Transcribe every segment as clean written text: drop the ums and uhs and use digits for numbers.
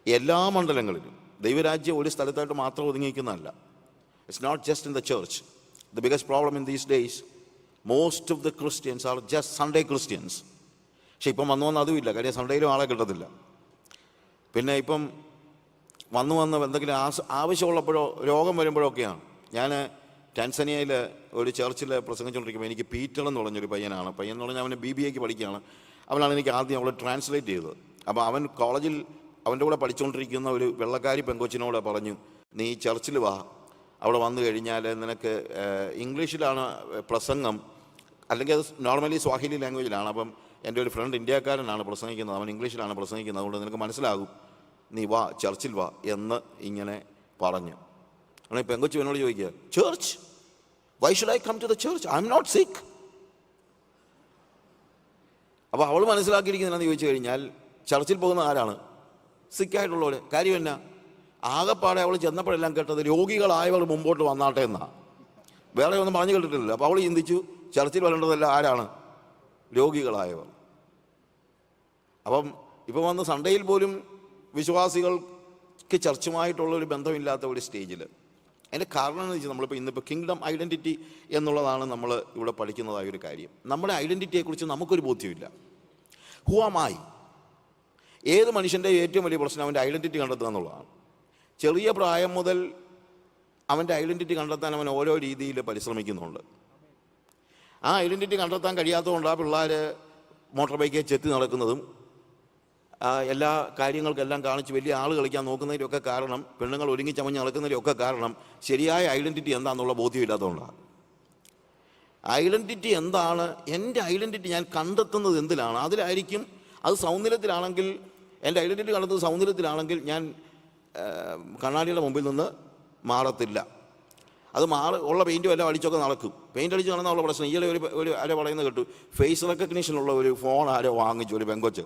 എല്ലാ മണ്ഡലങ്ങളിലും. ദൈവരാജ്യം ഒരു സ്ഥലത്തായിട്ട് മാത്രം ഒതുങ്ങിയിരിക്കുന്നതല്ല. It's not just in the church. The biggest problem in these days, most of the Christians are just Sunday Christians. പക്ഷെ ഇപ്പം വന്ന് അതുമില്ല. കാര്യം സൺഡേയിലും ആളെ കിട്ടത്തില്ല. പിന്നെ ഇപ്പം വന്ന് എന്തെങ്കിലും ആവശ്യമുള്ളപ്പോഴോ രോഗം വരുമ്പോഴൊക്കെയാണ്. ഞാൻ ടാൻസാനിയയിൽ ഒരു ചർച്ചിൽ പ്രസംഗിച്ചുകൊണ്ടിരിക്കുമ്പോൾ എനിക്ക് പീറ്റർ എന്ന് പറഞ്ഞൊരു പയ്യൻ എന്ന് പറഞ്ഞാൽ അവന് BBA പഠിക്കുകയാണ്. അവനാണ് എനിക്ക് ആദ്യം അവൾ ട്രാൻസ്ലേറ്റ് ചെയ്തത്. അപ്പോൾ അവൻ കോളേജിൽ അവൻ്റെ കൂടെ പഠിച്ചുകൊണ്ടിരിക്കുന്ന ഒരു വെള്ളക്കാരി പെങ്കൊച്ചിനോട് പറഞ്ഞു, നീ ചർച്ചിൽ വാ, അവിടെ വന്നു കഴിഞ്ഞാൽ നിനക്ക് ഇംഗ്ലീഷിലാണ് പ്രസംഗം, അല്ലെങ്കിൽ അത് നോർമലി സ്വാഹിലി ലാംഗ്വേജിലാണ്. അപ്പം എൻ്റെ ഒരു ഫ്രണ്ട് ഇന്ത്യക്കാരനാണ് പ്രസംഗിക്കുന്നത്, അവൻ ഇംഗ്ലീഷിലാണ് പ്രസംഗിക്കുന്നത്, അതുകൊണ്ട് നിനക്ക് മനസ്സിലാകും, നീ വാ, ചർച്ചിൽ വാ എന്ന് ഇങ്ങനെ പറഞ്ഞു. അങ്ങനെ പെങ്കൊച്ചു എന്നോട് ചോദിക്കുക, church, why should I come to the church, I am not sick. അപ്പോൾ അവൾ മനസ്സിലാക്കിയിരിക്കുന്നതെന്ന് ചോദിച്ചു കഴിഞ്ഞാൽ, ചർച്ചിൽ പോകുന്ന ആരാണ്? സിക്കായിട്ടുള്ളവർ. കാര്യം എന്നാ? ആകെപ്പാടെ അവൾ ചെന്നപ്പോഴെല്ലാം കേട്ടത് രോഗികളായവർ മുമ്പോട്ട് വന്നാട്ടെ എന്നാണ്. വേറെ ഒന്നും പറഞ്ഞു കേട്ടിട്ടില്ല. അപ്പോൾ അവൾ ചിന്തിച്ചു, ചർച്ചിൽ വരേണ്ടതല്ല ആരാണ്? രോഗികളായവർ. അപ്പം ഇപ്പം വന്ന് സൺഡേയിൽ പോലും വിശ്വാസികൾക്ക് ചർച്ചുമായിട്ടുള്ളൊരു ബന്ധമില്ലാത്ത ഒരു സ്റ്റേജിൽ. അതിൻ്റെ കാരണം എന്ന് വെച്ചാൽ നമ്മളിപ്പോൾ ഇന്നിപ്പോൾ കിങ്ഡം ഐഡൻറ്റിറ്റി എന്നുള്ളതാണ് നമ്മൾ ഇവിടെ പഠിക്കുന്നതായൊരു കാര്യം. നമ്മുടെ ഐഡൻറ്റിറ്റിയെക്കുറിച്ച് നമുക്കൊരു ബോധ്യമില്ല. Who am I? ഏത് മനുഷ്യൻ്റെ ഏറ്റവും വലിയ പ്രശ്നം അവൻ്റെ ഐഡൻറ്റിറ്റി കണ്ടെത്തുക എന്നുള്ളതാണ്. ചെറിയ പ്രായം മുതൽ അവൻ്റെ ഐഡൻറ്റിറ്റി കണ്ടെത്താൻ അവൻ ഓരോ രീതിയിൽ പരിശ്രമിക്കുന്നുണ്ട്. ആ ഐഡൻറ്റിറ്റി കണ്ടെത്താൻ കഴിയാത്തതുകൊണ്ട് ആ പിള്ളേർ മോട്ടോർ ബൈക്കിൽ ചെത്തി നടക്കുന്നതും എല്ലാ കാര്യങ്ങൾക്കെല്ലാം കാണിച്ച് വലിയ ആൾ കളിക്കാൻ നോക്കുന്നതിലൊക്കെ കാരണം, പെണ്ണുങ്ങൾ ഒരുങ്ങി ചമഞ്ഞ് നടക്കുന്നതിലൊക്കെ കാരണം ശരിയായ ഐഡൻറ്റിറ്റി എന്താണെന്നുള്ള ബോധ്യമില്ലാത്തതുകൊണ്ടാണ്. ഐഡൻറ്റിറ്റി എന്താണ്? എൻ്റെ ഐഡൻറ്റിറ്റി ഞാൻ കണ്ടെത്തുന്നത് എന്തിലാണ്? അതിലായിരിക്കും. അത് സൗന്ദര്യത്തിലാണെങ്കിൽ, എൻ്റെ ഐഡൻറ്റിറ്റി കണ്ടെത്തുന്നത് സൗന്ദര്യത്തിലാണെങ്കിൽ ഞാൻ കണ്ണാടിയുടെ മുമ്പിൽ നിന്ന് മാറത്തില്ല. അത് ഉള്ള പെയിൻറ്റും എല്ലാം അടിച്ചൊക്കെ നടക്കും. പെയിൻ്റ് അടിച്ച് നടന്നുള്ള പ്രശ്നം. ഈയിടെ ഒരു ആരോ പറയുന്നത് കേട്ടു, ഫേസ് റെക്കഗ്നീഷനുള്ള ഒരു ഫോൺ ആരോ വാങ്ങിച്ചു, ഒരു പെങ്കൊച്ച്.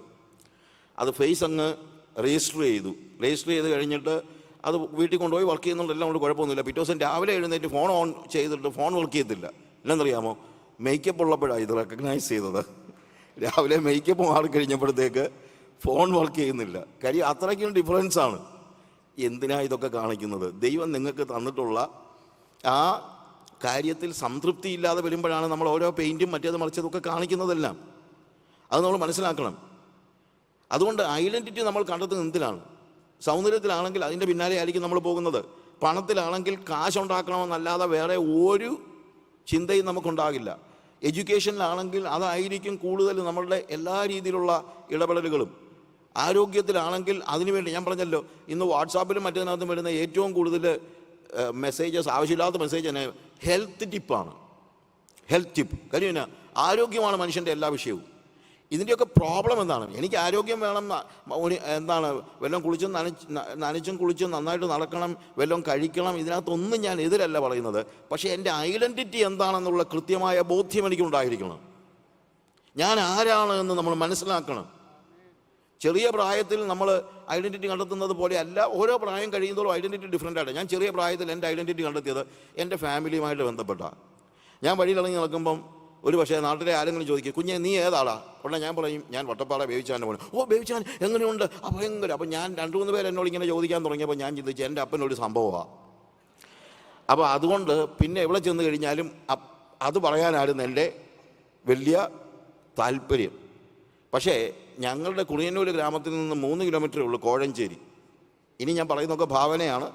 അത് ഫേസ് അങ്ങ് രജിസ്റ്റർ ചെയ്ത് കഴിഞ്ഞിട്ട് അത് വീട്ടിൽ കൊണ്ടുപോയി വർക്ക് ചെയ്യുന്നുണ്ടെല്ലാം കൊണ്ട് കുഴപ്പമൊന്നുമില്ല. പിറ്റേ ദിവസം രാവിലെ എഴുന്നേറ്റ് ഫോൺ ഓൺ ചെയ്തിട്ട് ഫോൺ വർക്ക് ചെയ്യത്തില്ല. എന്നറിയാമോ? മേക്കപ്പ് ഉള്ളപ്പോഴാണ് ഇത് റെക്കഗ്നൈസ് ചെയ്തത്. രാവിലെ മേക്കപ്പ് മാറി കഴിഞ്ഞപ്പോഴത്തേക്ക് ഫോൺ വർക്ക് ചെയ്യുന്നില്ല. കാര്യം അത്രയ്ക്കും ഡിഫറൻസാണ്. എന്തിനാ ഇതൊക്കെ കാണിക്കുന്നത്? ദൈവം നിങ്ങൾക്ക് തന്നിട്ടുള്ള ആ കാര്യത്തിൽ സംതൃപ്തിയില്ലാതെ വരുമ്പോഴാണ് നമ്മൾ ഓരോ പെയിൻറ്റും മറ്റേത് മറിച്ചതൊക്കെ കാണിക്കുന്നതെല്ലാം. അത് നമ്മൾ മനസ്സിലാക്കണം. അതുകൊണ്ട് ഐഡൻറ്റിറ്റി നമ്മൾ കണ്ടെത്തുന്നത് എന്തിനാണ്? സൗന്ദര്യത്തിലാണെങ്കിൽ അതിൻ്റെ പിന്നാലെ ആയിരിക്കും നമ്മൾ പോകുന്നത്. പണത്തിലാണെങ്കിൽ കാശുണ്ടാക്കണമെന്നല്ലാതെ വേറെ ഒരു ചിന്തയും നമുക്കുണ്ടാകില്ല. എഡ്യൂക്കേഷനിലാണെങ്കിൽ അതായിരിക്കും കൂടുതൽ നമ്മളുടെ എല്ലാ രീതിയിലുള്ള ഇടപെടലുകളും. ആരോഗ്യത്തിലാണെങ്കിൽ അതിനുവേണ്ടി ഞാൻ പറഞ്ഞല്ലോ, ഇന്ന് വാട്സാപ്പിലും മറ്റേതിനകത്തും വരുന്ന ഏറ്റവും കൂടുതൽ മെസ്സേജസ്, ആവശ്യമില്ലാത്ത മെസ്സേജ് തന്നെ ഹെൽത്ത് ടിപ്പാണ്. Health tip. കാര്യം എന്നാ? ആരോഗ്യമാണ് മനുഷ്യൻ്റെ എല്ലാ വിഷയവും. ഇതിൻ്റെയൊക്കെ പ്രോബ്ലം എന്താണ്? എനിക്ക് ആരോഗ്യം വേണം, എന്താണ്, വല്ലതും നനച്ചും കുളിച്ചും നന്നായിട്ട് നടക്കണം, വല്ലതും കഴിക്കണം, ഇതിനകത്തൊന്നും ഞാൻ എതിരല്ല പറയുന്നത്. പക്ഷേ എൻ്റെ ഐഡൻറ്റിറ്റി എന്താണെന്നുള്ള കൃത്യമായ ബോധ്യം എനിക്കുണ്ടായിരിക്കണം. ഞാൻ ആരാണ് എന്ന് നമ്മൾ മനസ്സിലാക്കണം. ചെറിയ പ്രായത്തിൽ നമ്മൾ ഐഡൻറ്റിറ്റി കണ്ടെത്തുന്നത് പോലെ അല്ല. ഓരോ പ്രായം കഴിയുന്നതോറും ഐഡൻറ്റിറ്റി ഡിഫറൻ്റ് ആയിട്ട്. ഞാൻ ചെറിയ പ്രായത്തിൽ എൻ്റെ ഐഡൻറ്റിറ്റി കണ്ടെത്തിയത് എൻ്റെ ഫാമിലിയുമായിട്ട് ബന്ധപ്പെട്ടാണ്. ഞാൻ വഴിയിലിറങ്ങി നടക്കുമ്പം ഒരു പക്ഷേ നാട്ടിലെ ആരെങ്കിലും ചോദിക്കും, കുഞ്ഞെ നീ ഏതാളാ? ഉടനെ ഞാൻ പറയും, ഞാൻ വട്ടപ്പാറ ബേബിച്ചാൻ്റെ മോനെ. ഓ, ബേബിച്ചാൻ എങ്ങനെയുണ്ട്? ഭയങ്കര. അപ്പം ഞാൻ 2-3 പേര് എന്നോട് ഇങ്ങനെ ചോദിക്കാൻ തുടങ്ങിയപ്പോൾ ഞാൻ ചിന്തിച്ചു, എൻ്റെ അപ്പനൊരു സംഭവമാണ്. അപ്പോൾ അതുകൊണ്ട് പിന്നെ എവിടെ ചെന്ന് കഴിഞ്ഞാലും അത് പറയാനായിരുന്നു എൻ്റെ വലിയ താല്പര്യം. പക്ഷേ ഞങ്ങളുടെ കുറിയന്നൂർ ഗ്രാമത്തിൽ നിന്ന് 3 കിലോമീറ്ററേ ഉള്ളൂ കോഴഞ്ചേരി. ഇനി ഞാൻ പറയുന്നതൊക്കെ ഭാവനയാണ്.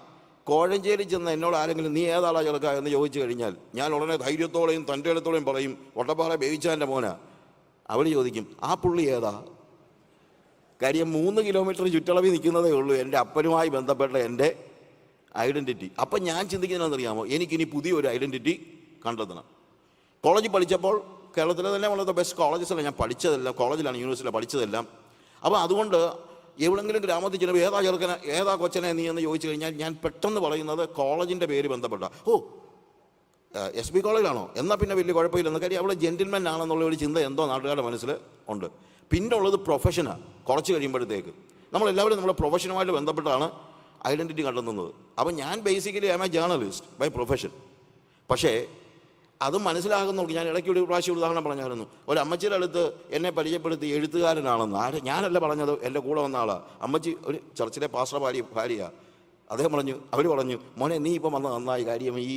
കോഴഞ്ചേരി ചെന്ന് എന്നോട് ആരെങ്കിലും നീ ഏതാളാ ചെറുക്ക എന്ന് ചോദിച്ചു കഴിഞ്ഞാൽ ഞാൻ ഉടനെ ധൈര്യത്തോടെയും തൻ്റെ ഇടത്തോടെയും പറയും, വട്ടപ്പാറ ബേബിച്ചാൻ്റെ മോനാ. അവർ ചോദിക്കും, ആ പുള്ളി ഏതാ? കാര്യം 3 കിലോമീറ്റർ ചുറ്റളവിൽ നിൽക്കുന്നതേ ഉള്ളൂ എൻ്റെ അപ്പനുമായി ബന്ധപ്പെട്ട എൻ്റെ ഐഡൻറ്റിറ്റി. അപ്പം ഞാൻ ചിന്തിക്കുന്നതെന്നറിയാമോ, എനിക്കിനി പുതിയൊരു ഐഡൻറ്റിറ്റി കണ്ടെത്തണം. കോളേജിൽ പഠിച്ചപ്പോൾ കേരളത്തിലെ തന്നെ വളരെ ബെസ്റ്റ് കോളേജസല്ല ഞാൻ പഠിച്ചതെല്ലാം, കോളേജിലാണ്, യൂണിവേഴ്സിറ്റിയിലാണ് പഠിച്ചതെല്ലാം. അപ്പോൾ അതുകൊണ്ട് എവിടെങ്കിലും ഗ്രാമത്തിൽ ചെല്ലുമ്പോൾ ഏതാ ചെറുക്കനെ, ഏതാ കൊച്ചനെ നീ എന്ന് ചോദിച്ചു കഴിഞ്ഞാൽ ഞാൻ പെട്ടെന്ന് പറയുന്നത് കോളേജിൻ്റെ പേര് ബന്ധപ്പെട്ട, ഓ SB കോളേജിലാണോ, എന്നാൽ പിന്നെ വലിയ കുഴപ്പമില്ലെന്ന്. കാര്യം അവിടെ ജെൻറ്റിൽമെൻ ആണെന്നുള്ള ഒരു ചിന്ത എന്തോ നാട്ടുകാരുടെ മനസ്സിൽ ഉണ്ട്. പിന്നെ ഉള്ളത് പ്രൊഫഷനാണ്. കുറച്ച് കഴിയുമ്പോഴത്തേക്ക് നമ്മളെല്ലാവരും നമ്മുടെ പ്രൊഫഷനുമായിട്ട് ബന്ധപ്പെട്ടാണ് ഐഡൻറ്റിറ്റി കണ്ടെത്തുന്നത്. അപ്പം ഞാൻ basically I am a journalist by profession. പക്ഷേ അത് മനസ്സിലാകുന്നവർക്ക് ഞാൻ ഇടയ്ക്ക് ഒരു പ്രാവശ്യം ഉദാഹരണം പറഞ്ഞായിരുന്നു. ഒരു അമ്മച്ചിയുടെ അടുത്ത് എന്നെ പരിചയപ്പെടുത്തി എഴുത്തുകാരനാണെന്ന്. ഞാനല്ല പറഞ്ഞത്, എൻ്റെ കൂടെ വന്ന ആളാണ്. അമ്മച്ചി ഒരു ചർച്ചിലെ പാസ്റ്റർ ഭാര്യയാണ്. അദ്ദേഹം അവർ പറഞ്ഞു, മോനെ നീ ഇപ്പം വന്ന നന്നായി, കാര്യം ഈ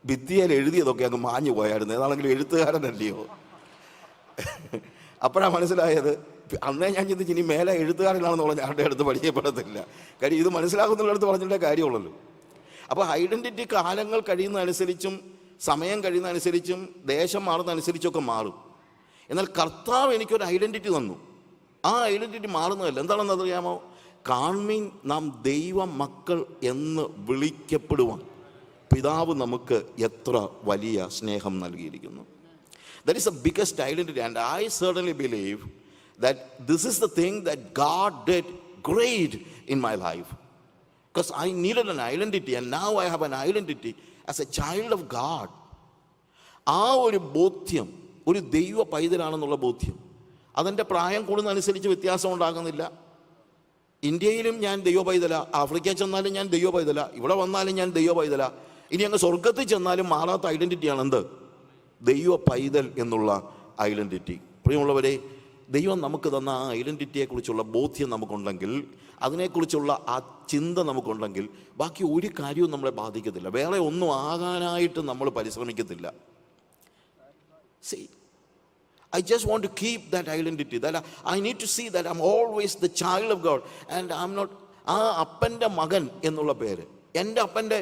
ഭിത്തിയിൽ എഴുതിയതൊക്കെ അങ്ങ് മാഞ്ഞു പോയായിരുന്നു, ഏതാണെങ്കിലും എഴുത്തുകാരനല്ലയോ. അപ്പോഴാണ് മനസ്സിലായത്. അന്നേ ഞാൻ ചിന്തിച്ച് ഇനി മേലെ എഴുത്തുകാരനാണെന്ന് പറഞ്ഞ ആരുടെ അടുത്ത് പരിചയപ്പെടത്തില്ല. കാര്യം ഇത് മനസ്സിലാക്കുന്നുള്ളടുത്ത് പറഞ്ഞിട്ടേ കാര്യമുള്ളൂ. അപ്പോൾ ഐഡൻറ്റിറ്റി കാലങ്ങൾ കഴിയുന്നതനുസരിച്ചും സമയം കഴിയുന്നതനുസരിച്ചും ദേശം മാറുന്നതനുസരിച്ചൊക്കെ മാറും. എന്നാൽ കർത്താവ് എനിക്കൊരു ഐഡൻറ്റിറ്റി തന്നു. ആ ഐഡൻറ്റിറ്റി മാറുന്നതല്ല. എന്താണെന്ന് അറിയാമോ? കാൺമീൻ നാം ദൈവ മക്കൾ എന്ന് വിളിക്കപ്പെടുവാൻ പിതാവ് നമുക്ക് എത്ര വലിയ സ്നേഹം നൽകിയിരിക്കുന്നു. That is the biggest identity, and I certainly believe that this is the thing that God did great in my life, because I needed an identity, and now I have an identity as a child of God. ആ ഒരു ബോധ്യം, ഒരു ദൈവ പൈതലാണെന്നുള്ള ബോധ്യം, അതെൻ്റെ പ്രായം കൂടുന്നതനുസരിച്ച് വ്യത്യാസം ഉണ്ടാകുന്നില്ല. ഇന്ത്യയിലും ഞാൻ ദൈവ പൈതല, ആഫ്രിക്കയിൽ ചെന്നാലും ഞാൻ ദൈവ പൈതല, ഇവിടെ വന്നാലും ഞാൻ ദൈവ പൈതല. ഇനി അങ്ങ് സ്വർഗത്തിൽ ചെന്നാലും മാറാത്ത ഐഡൻറ്റിറ്റിയാണ് എന്ത്? ദൈവ പൈതൽ എന്നുള്ള ഐഡൻറ്റിറ്റി. പ്രിയമുള്ളവരെ, ദൈവം നമുക്ക് തന്ന ആ ഐഡൻറ്റിറ്റിയെക്കുറിച്ചുള്ള ബോധ്യം നമുക്കുണ്ടെങ്കിൽ, അതിനെക്കുറിച്ചുള്ള ആ ചിന്ത നമുക്കുണ്ടെങ്കിൽ, ബാക്കി ഒരു കാര്യവും നമ്മളെ ബാധിക്കത്തില്ല. വേറെ ഒന്നും ആകാനായിട്ട് നമ്മൾ പരിശ്രമിക്കത്തില്ല. See, I just want to keep that identity, that I need to see that I'm always the child of God and I'm not ആ അപ്പൻ്റെ മകൻ എന്നുള്ള പേര്. എൻ്റെ അപ്പൻ്റെ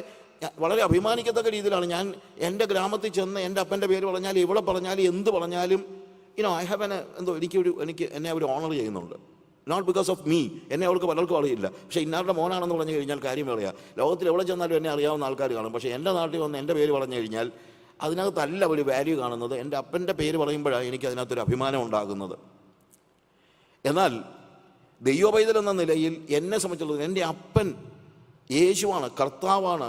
വളരെ അഭിമാനിക്കത്തക്ക രീതിയിലാണ് ഞാൻ എൻ്റെ ഗ്രാമത്തിൽ ചെന്ന് എൻ്റെ അപ്പൻ്റെ പേര് പറഞ്ഞാൽ, ഇവിടെ പറഞ്ഞാലും എന്ത് പറഞ്ഞാലും ഐ ഹാവ് എന്നെ അവർ ഓണർ ചെയ്യുന്നുണ്ട്. Not because of me. എന്നെ അവർക്ക് പലർക്കും അറിയില്ല. പക്ഷേ ഇന്നാരുടെ മോനാണെന്ന് പറഞ്ഞു കഴിഞ്ഞാൽ കാര്യം പറയാം. ലോകത്തിൽ എവിടെ ചെന്നാലും എന്നെ അറിയാവുന്ന ആൾക്കാർ കാണും. പക്ഷേ എൻ്റെ നാട്ടിൽ വന്ന് എൻ്റെ പേര് പറഞ്ഞു കഴിഞ്ഞാൽ അതിനകത്തല്ല ഒരു വാല്യൂ കാണുന്നത്. എൻ്റെ അപ്പൻ്റെ പേര് പറയുമ്പോഴാണ് എനിക്ക് അതിനകത്തൊരു അഭിമാനം ഉണ്ടാകുന്നത്. എന്നാൽ ദൈവ പൈതൽ എന്ന നിലയിൽ എന്നെ സംബന്ധിച്ചിടത്തോളം എൻ്റെ അപ്പൻ യേശുവാണ്, കർത്താവാണ്,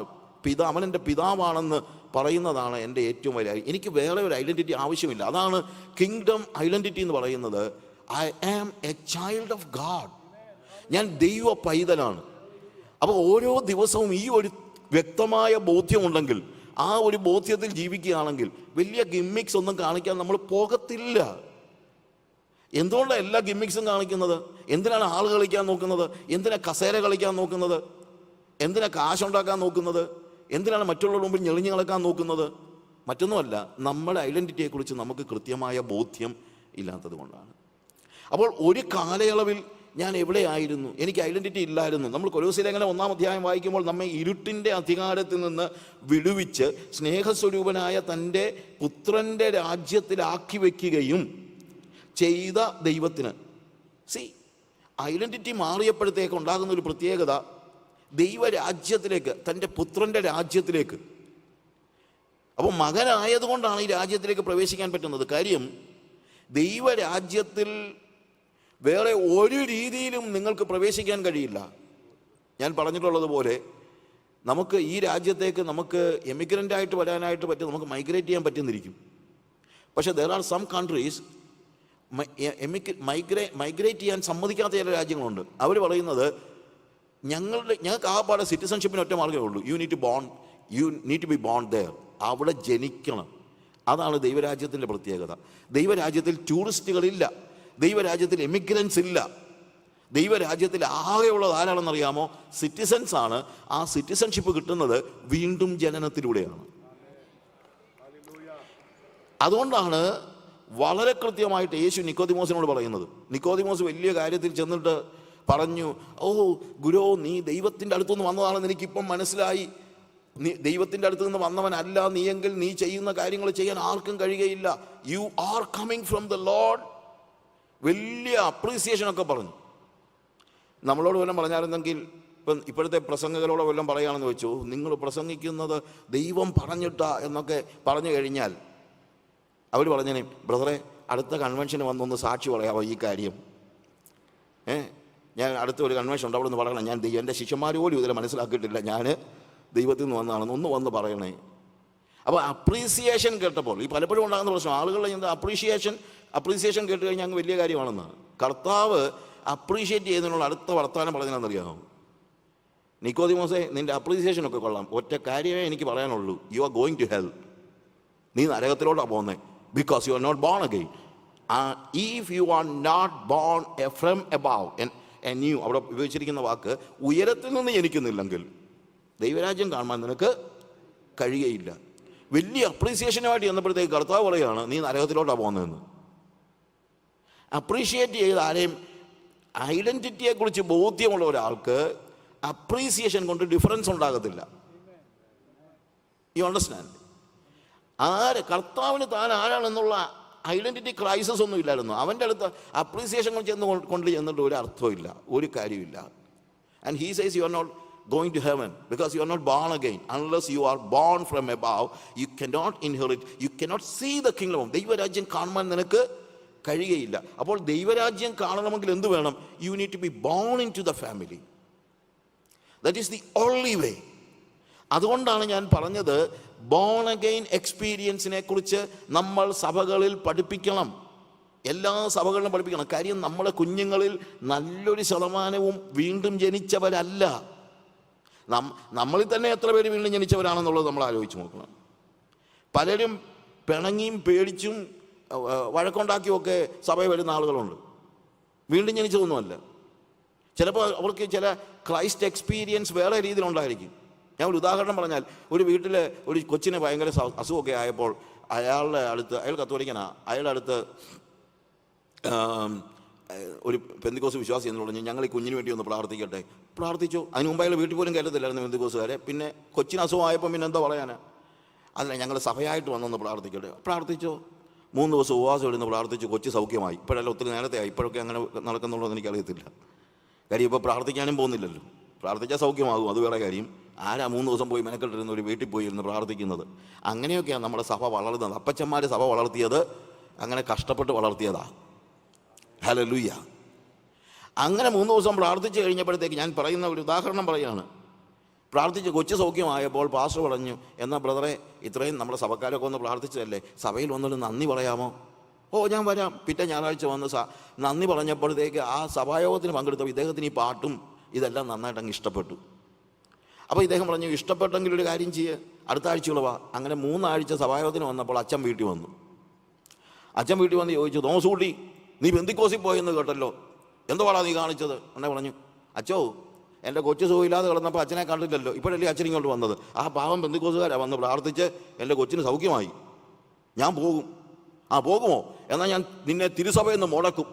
അവൻ എൻ്റെ പിതാവാണെന്ന് പറയുന്നതാണ് എൻ്റെ ഏറ്റവും വലിയ. എനിക്ക് വേറെ ഒരു ഐഡൻറ്റിറ്റി ആവശ്യമില്ല. അതാണ് കിങ്ഡം ഐഡൻറ്റിറ്റി എന്ന് പറയുന്നത്. I am a child of God. ഞാൻ ദൈവ പൈതലാണ്. അപ്പോൾ ഓരോ ദിവസവും ഈ ഒരു വ്യക്തമായ ബോധ്യമുണ്ടെങ്കിൽ, ആ ഒരു ബോധ്യത്തിൽ ജീവിക്കുകയാണെങ്കിൽ വലിയ ഗിമ്മിക്സ് ഒന്നും കാണിക്കാൻ നമ്മൾ പോകത്തില്ല. എന്തുകൊണ്ടാണ് എല്ലാ ഗിമ്മിക്സും കാണിക്കുന്നത്? എന്തിനാണ് ആൾ കളിക്കാൻ നോക്കുന്നത്? എന്തിനാണ് കസേര കളിക്കാൻ നോക്കുന്നത്? എന്തിനാണ് കാശുണ്ടാക്കാൻ നോക്കുന്നത്? എന്തിനാണ് മറ്റുള്ളവരുടെ മുമ്പിൽ ഞെളിഞ്ഞു കളക്കാൻ നോക്കുന്നത്? മറ്റൊന്നുമല്ല, നമ്മുടെ ഐഡൻറ്റിറ്റിയെക്കുറിച്ച് നമുക്ക് കൃത്യമായ ബോധ്യം ഇല്ലാത്തത് കൊണ്ടാണ്. അപ്പോൾ ഒരു കാലയളവിൽ ഞാൻ എവിടെയായിരുന്നു? എനിക്ക് ഐഡൻറ്റിറ്റി ഇല്ലായിരുന്നു. നമ്മൾ കൊലോസ്യ ലേഖനം 1-ാം അധ്യായം വായിക്കുമ്പോൾ നമ്മെ ഇരുട്ടിൻ്റെ അധികാരത്തിൽ നിന്ന് വിടുവിച്ച് സ്നേഹസ്വരൂപനായ തൻ്റെ പുത്രൻ്റെ രാജ്യത്തിലാക്കി വയ്ക്കുകയും ചെയ്ത ദൈവത്തിന്, ഐഡൻറ്റിറ്റി മാറിയപ്പോഴത്തേക്ക് ഉണ്ടാകുന്ന ഒരു പ്രത്യേകത, ദൈവരാജ്യത്തിലേക്ക്, തൻ്റെ പുത്രൻ്റെ രാജ്യത്തിലേക്ക്. അപ്പോൾ മകനായതുകൊണ്ടാണ് ഈ രാജ്യത്തിലേക്ക് പ്രവേശിക്കാൻ പറ്റുന്നത്. കാര്യം ദൈവരാജ്യത്തിൽ വേറെ ഒരു രീതിയിലും നിങ്ങൾക്ക് പ്രവേശിക്കാൻ കഴിയില്ല. ഞാൻ പറഞ്ഞിട്ടുള്ളതുപോലെ നമുക്ക് ഈ രാജ്യത്തേക്ക് നമുക്ക് എമിഗ്രൻ്റായിട്ട് വരാനായിട്ട് പറ്റും, നമുക്ക് മൈഗ്രേറ്റ് ചെയ്യാൻ പറ്റുന്നിരിക്കും. പക്ഷേ there are some countries migrate ചെയ്യാൻ സമ്മതിക്കാത്ത ചില രാജ്യങ്ങളുണ്ട്. അവർ പറയുന്നത് ഞങ്ങൾക്ക് ആ പാടെ സിറ്റിസൺഷിപ്പിന് ഒറ്റ മാർഗ്ഗമേ ഉള്ളൂ. You need to be born there. അവിടെ ജനിക്കണം. അതാണ് ദൈവരാജ്യത്തിൻ്റെ പ്രത്യേകത. ദൈവരാജ്യത്തിൽ ടൂറിസ്റ്റുകളില്ല, ദൈവരാജ്യത്തിൽ എമിഗ്രൻസ് ഇല്ല. ദൈവരാജ്യത്തിൽ ആകെയുള്ളത് ആരാണെന്നറിയാമോ? സിറ്റിസൺസ് ആണ്. ആ സിറ്റിസൺഷിപ്പ് കിട്ടുന്നത് വീണ്ടും ജനനത്തിലൂടെയാണ്. അതുകൊണ്ടാണ് വളരെ കൃത്യമായിട്ട് യേശു നിക്കോദിമോസിനോട് പറയുന്നത്. നിക്കോദിമോസ് വലിയ കാര്യത്തിൽ ചെന്നിട്ട് പറഞ്ഞു, ഓ ഗുരു, നീ ദൈവത്തിൻ്റെ അടുത്തുനിന്ന് വന്നതാണെന്ന് എനിക്കിപ്പം മനസ്സിലായി. നീ ദൈവത്തിൻ്റെ അടുത്ത് നിന്ന് വന്നവനല്ല നീയെങ്കിൽ നീ ചെയ്യുന്ന കാര്യങ്ങൾ ചെയ്യാൻ ആർക്കും കഴിയുകയില്ല. You are coming from the Lord. വലിയ അപ്രീസിയേഷനൊക്കെ പറഞ്ഞു. നമ്മളോട് വല്ലതും പറഞ്ഞായിരുന്നെങ്കിൽ, ഇപ്പോഴത്തെ പ്രസംഗകരോട് വല്ലതും പറയുകയാണെന്ന് വെച്ചു, നിങ്ങൾ പ്രസംഗിക്കുന്നത് ദൈവം പറഞ്ഞിട്ടാ എന്നൊക്കെ പറഞ്ഞു കഴിഞ്ഞാൽ അവർ പറഞ്ഞേനെ, ബ്രദറെ അടുത്ത കൺവെൻഷന് വന്നൊന്ന് സാക്ഷി പറയാമോ ഈ കാര്യം? ഞാൻ അടുത്ത ഒരു കൺവെൻഷൻ ഉണ്ട്, അവിടെ നിന്ന് പറയണം, ഞാൻ എൻ്റെ ശിഷ്യന്മാർ പോലും ഇതിൽ മനസ്സിലാക്കിയിട്ടില്ല, ഞാൻ ദൈവത്തിൽ നിന്ന് വന്നതാണെന്ന് ഒന്ന് വന്ന് പറയണേ. അപ്പോൾ അപ്രീസിയേഷൻ കേട്ടപ്പോൾ ഈ പലപ്പോഴും ഉണ്ടാകുന്ന പ്രശ്നം, ആളുകളുടെ എന്താ അപ്രീസിയേഷൻ കേട്ട് കഴിഞ്ഞാൽ അങ്ങ് വലിയ കാര്യമാണെന്ന്. കർത്താവ് അപ്രീഷിയേറ്റ് ചെയ്യുന്നതിനുള്ള അടുത്ത വർത്തമാനം പറഞ്ഞതെന്നറിയാമോ? നിക്കോദിമോസേ, നിൻ്റെ അപ്രീസിയേഷൻ ഒക്കെ കൊള്ളാം, ഒറ്റ കാര്യമേ എനിക്ക് പറയാനുള്ളൂ, you are going to hell. നീ നരകത്തിലോട്ടാണ് പോകുന്നത്, because you are not born again. If you are not born from above anew, അവിടെ ഉപയോഗിച്ചിരിക്കുന്ന വാക്ക് ഉയരത്തിൽ നിന്ന് ജനിക്കുന്നില്ലെങ്കിൽ ദൈവരാജ്യം കാണുവാൻ നിനക്ക് കഴിയുകയില്ല. വലിയ അപ്രീസിയേഷനുമായിട്ട് ചെന്നപ്പോഴത്തേക്ക് കർത്താവ് പറയുകയാണ്, നീ നരകത്തിലോട്ടാണ് പോകുന്നതെന്ന്. അപ്രീഷിയേറ്റ് ചെയ്ത് ആരെയും ഐഡൻറ്റിറ്റിയെക്കുറിച്ച് ബോധ്യമുള്ള ഒരാൾക്ക് അപ്രീസിയേഷൻ കൊണ്ട് ഡിഫറൻസ് ഉണ്ടാകത്തില്ല. You understand? കർത്താവിന് താൻ ആരാണെന്നുള്ള ഐഡൻറ്റിറ്റി ക്രൈസിസ് ഒന്നും ഇല്ലായിരുന്നു. അവൻ്റെ അടുത്ത് അപ്രീസിയേഷൻ കൊണ്ട് ചെന്നിട്ട് ഒരു അർത്ഥമില്ല, ഒരു കാര്യമില്ല. And he says you are not going to heaven because you are not born again. Unless you are born from above, you cannot inherit, you cannot see the kingdom of. ദൈവരാജ്യം കാണുവാൻ നിനക്ക് കഴിയുകയില്ല. അപ്പോൾ ദൈവരാജ്യം കാണണമെങ്കിൽ എന്ത് വേണം? You need to be born into the family. That is the only way. അതുകൊണ്ടാണ് ഞാൻ പറഞ്ഞത്, ബോൺ അഗെയിൻ എക്സ്പീരിയൻസിനെ കുറിച്ച് നമ്മൾ സഭകളിൽ പഠിപ്പിക്കണം, എല്ലാ സഭകളിലും പഠിപ്പിക്കണം. കാര്യം നമ്മുടെ കുഞ്ഞുങ്ങളിൽ നല്ലൊരു ശതമാനവും വീണ്ടും ജനിച്ചവരല്ല. നമ്മളിൽ തന്നെ എത്ര പേര് വീണ്ടും ജനിച്ചവരാണെന്നുള്ളത് നമ്മൾ ആലോചിച്ച് നോക്കണം. പലരും പിണങ്ങിയും പേടിച്ചും വഴക്കുണ്ടാക്കിയൊക്കെ സഭയിൽ വരുന്ന ആളുകളുണ്ട്, വീണ്ടും ജനിച്ചതൊന്നുമല്ല. ചിലപ്പോൾ അവർക്ക് ചില ക്രൈസ്റ്റ് എക്സ്പീരിയൻസ് വേറെ രീതിയിലുണ്ടായിരിക്കും. ഞാൻ ഒരു ഉദാഹരണം പറഞ്ഞാൽ, ഒരു വീട്ടിൽ ഒരു കൊച്ചിന് ഭയങ്കര അസുഖമൊക്കെ ആയപ്പോൾ അയാളുടെ അടുത്ത്, അയാൾ കത്തോലിക്കനാ, അയാളുടെ അടുത്ത് ഒരു പെന്തിക്കോസ് വിശ്വാസി എന്ന് പറഞ്ഞു, ഞങ്ങൾ ഈ കുഞ്ഞിന് വേണ്ടി ഒന്ന് പ്രാർത്ഥിക്കട്ടെ. പ്രാർത്ഥിച്ചു. അതിന് മുമ്പ് അയാൾ വീട്ടിൽ പോലും കയറ്റത്തില്ലായിരുന്നു പെന്തിക്കോസുകാരെ. പിന്നെ കൊച്ചിന് അസുഖമായപ്പോൾ പിന്നെ എന്താ പറയാനാ, അതിനെ ഞങ്ങൾ സഭയായിട്ട് വന്നൊന്ന് പ്രാർത്ഥിക്കട്ടെ. പ്രാർത്ഥിച്ചോ. 3 ദിവസം ഉപവാസം എടുന്ന് പ്രാർത്ഥിച്ചു, കൊച്ചു സൗഖ്യമായി. ഇപ്പോഴല്ല, ഒത്തിരി നേരത്തെ ആയി. ഇപ്പോഴൊക്കെ അങ്ങനെ നടക്കുന്നുള്ളതെന്ന് എനിക്കറിയത്തില്ല. കാര്യം ഇപ്പോൾ പ്രാർത്ഥിക്കാനും പോകുന്നില്ലല്ലോ. പ്രാർത്ഥിച്ചാൽ സൗഖ്യമാകും, അത് വേറെ കാര്യം. ആരാ 3 ദിവസം പോയി മെനക്കെട്ടിരുന്ന ഒരു വീട്ടിൽ പോയി ഇരുന്ന് പ്രാർത്ഥിക്കുന്നത്? അങ്ങനെയൊക്കെയാണ് നമ്മുടെ സഭ വളർന്നത്. അപ്പച്ചന്മാർ സഭ വളർത്തിയത് അങ്ങനെ കഷ്ടപ്പെട്ട് വളർത്തിയതാ. ഹല്ലേലൂയ. അങ്ങനെ 3 ദിവസം പ്രാർത്ഥിച്ചു കഴിഞ്ഞപ്പോഴത്തേക്ക്, ഞാൻ പറയുന്ന ഒരു ഉദാഹരണം പറയുകയാണ്, പ്രാർത്ഥിച്ച് കൊച്ചു സൗഖ്യമായപ്പോൾ പാസ്റ്റർ പറഞ്ഞു, എന്നാൽ ബ്രദറെ, ഇത്രയും നമ്മുടെ സഭക്കാരൊക്കെ ഒന്ന് പ്രാർത്ഥിച്ചതല്ലേ, സഭയിൽ വന്നൊരു നന്ദി പറയാമോ? ഓ, ഞാൻ വരാം. പിറ്റേ ഞായറാഴ്ച വന്ന് നന്ദി പറഞ്ഞപ്പോഴത്തേക്ക് ആ സഭായോഗത്തിന് പങ്കെടുത്തപ്പോൾ ഇദ്ദേഹത്തിന് ഈ പാട്ടും ഇതെല്ലാം നന്നായിട്ട് അങ്ങ് ഇഷ്ടപ്പെട്ടു. അപ്പോൾ ഇദ്ദേഹം പറഞ്ഞു, ഇഷ്ടപ്പെട്ടെങ്കിൽ ഒരു കാര്യം ചെയ്യുക, അടുത്ത ആഴ്ചയുള്ളവാ. അങ്ങനെ 3 ആഴ്ച സഭായോഗത്തിന് വന്നപ്പോൾ അച്ഛൻ വീട്ടിൽ വന്നു. അച്ഛൻ വീട്ടിൽ വന്ന് ചോദിച്ചു, തോമസൂട്ടി, നീ പെന്തിക്കോസിൽ പോയെന്ന് കേട്ടല്ലോ, എന്തുവാടാ നീ കാണിച്ചത്? എന്നെ പറഞ്ഞു, അച്ചോ, എൻ്റെ കൊച്ചു സുഖമില്ലാതെ കിടന്നപ്പോൾ അച്ഛനെ കണ്ടില്ലല്ലോ, ഇപ്പോഴല്ലേ അച്ഛൻ ഇങ്ങോട്ട് വന്നത്. ആ പാവം പെന്തിക്കോസുകാരാണ് വന്ന് പ്രാർത്ഥിച്ച് എൻ്റെ കൊച്ചിന് സൗഖ്യമായി. ഞാൻ പോകും. ആ, പോകുമോ? എന്നാൽ ഞാൻ നിന്നെ തിരുസഭയിൽ നിന്ന് മുടക്കും.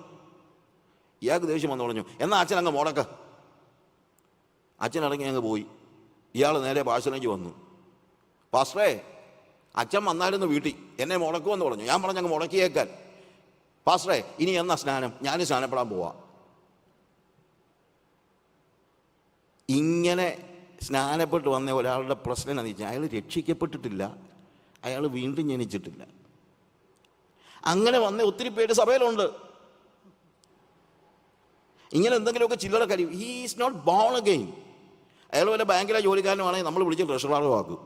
ഇയാൾക്ക് ദേഷ്യം വന്ന് പറഞ്ഞു, എന്നാൽ അച്ഛൻ അങ്ങ് മുടക്ക. അച്ഛൻ ഇറങ്ങി അങ്ങ് പോയി. ഇയാൾ നേരെ പാസ്റ്ററിലേക്ക് വന്നു. പാസ്റ്ററേ, അച്ഛൻ വന്നായിരുന്നു വീട്ടിൽ, എന്നെ മുടക്കുമെന്ന് പറഞ്ഞു. ഞാൻ പറഞ്ഞങ്ങ് മുടക്കിയേക്കാൻ. പാസ്റ്ററേ, ഇനി എന്നാ സ്നാനം? ഞാൻ സ്നാനപ്പെടാൻ പോവാ. ഇങ്ങനെ സ്നാനപ്പെട്ട് വന്ന ഒരാളുടെ പ്രശ്നം എന്താണെന്ന് വെച്ചാൽ, അയാൾ രക്ഷിക്കപ്പെട്ടിട്ടില്ല, അയാൾ വീണ്ടും ജനിച്ചിട്ടില്ല. അങ്ങനെ വന്ന ഒത്തിരി പേര് സഭയിലുണ്ട്. ഇങ്ങനെ എന്തെങ്കിലുമൊക്കെ ചില്ലറ കാര്യം. He is not born again. അയാൾ വല്ല ബാങ്കിലെ ജോലിക്കാരനുമാണെങ്കിൽ നമ്മൾ വിളിച്ച് ട്രഷററാകും.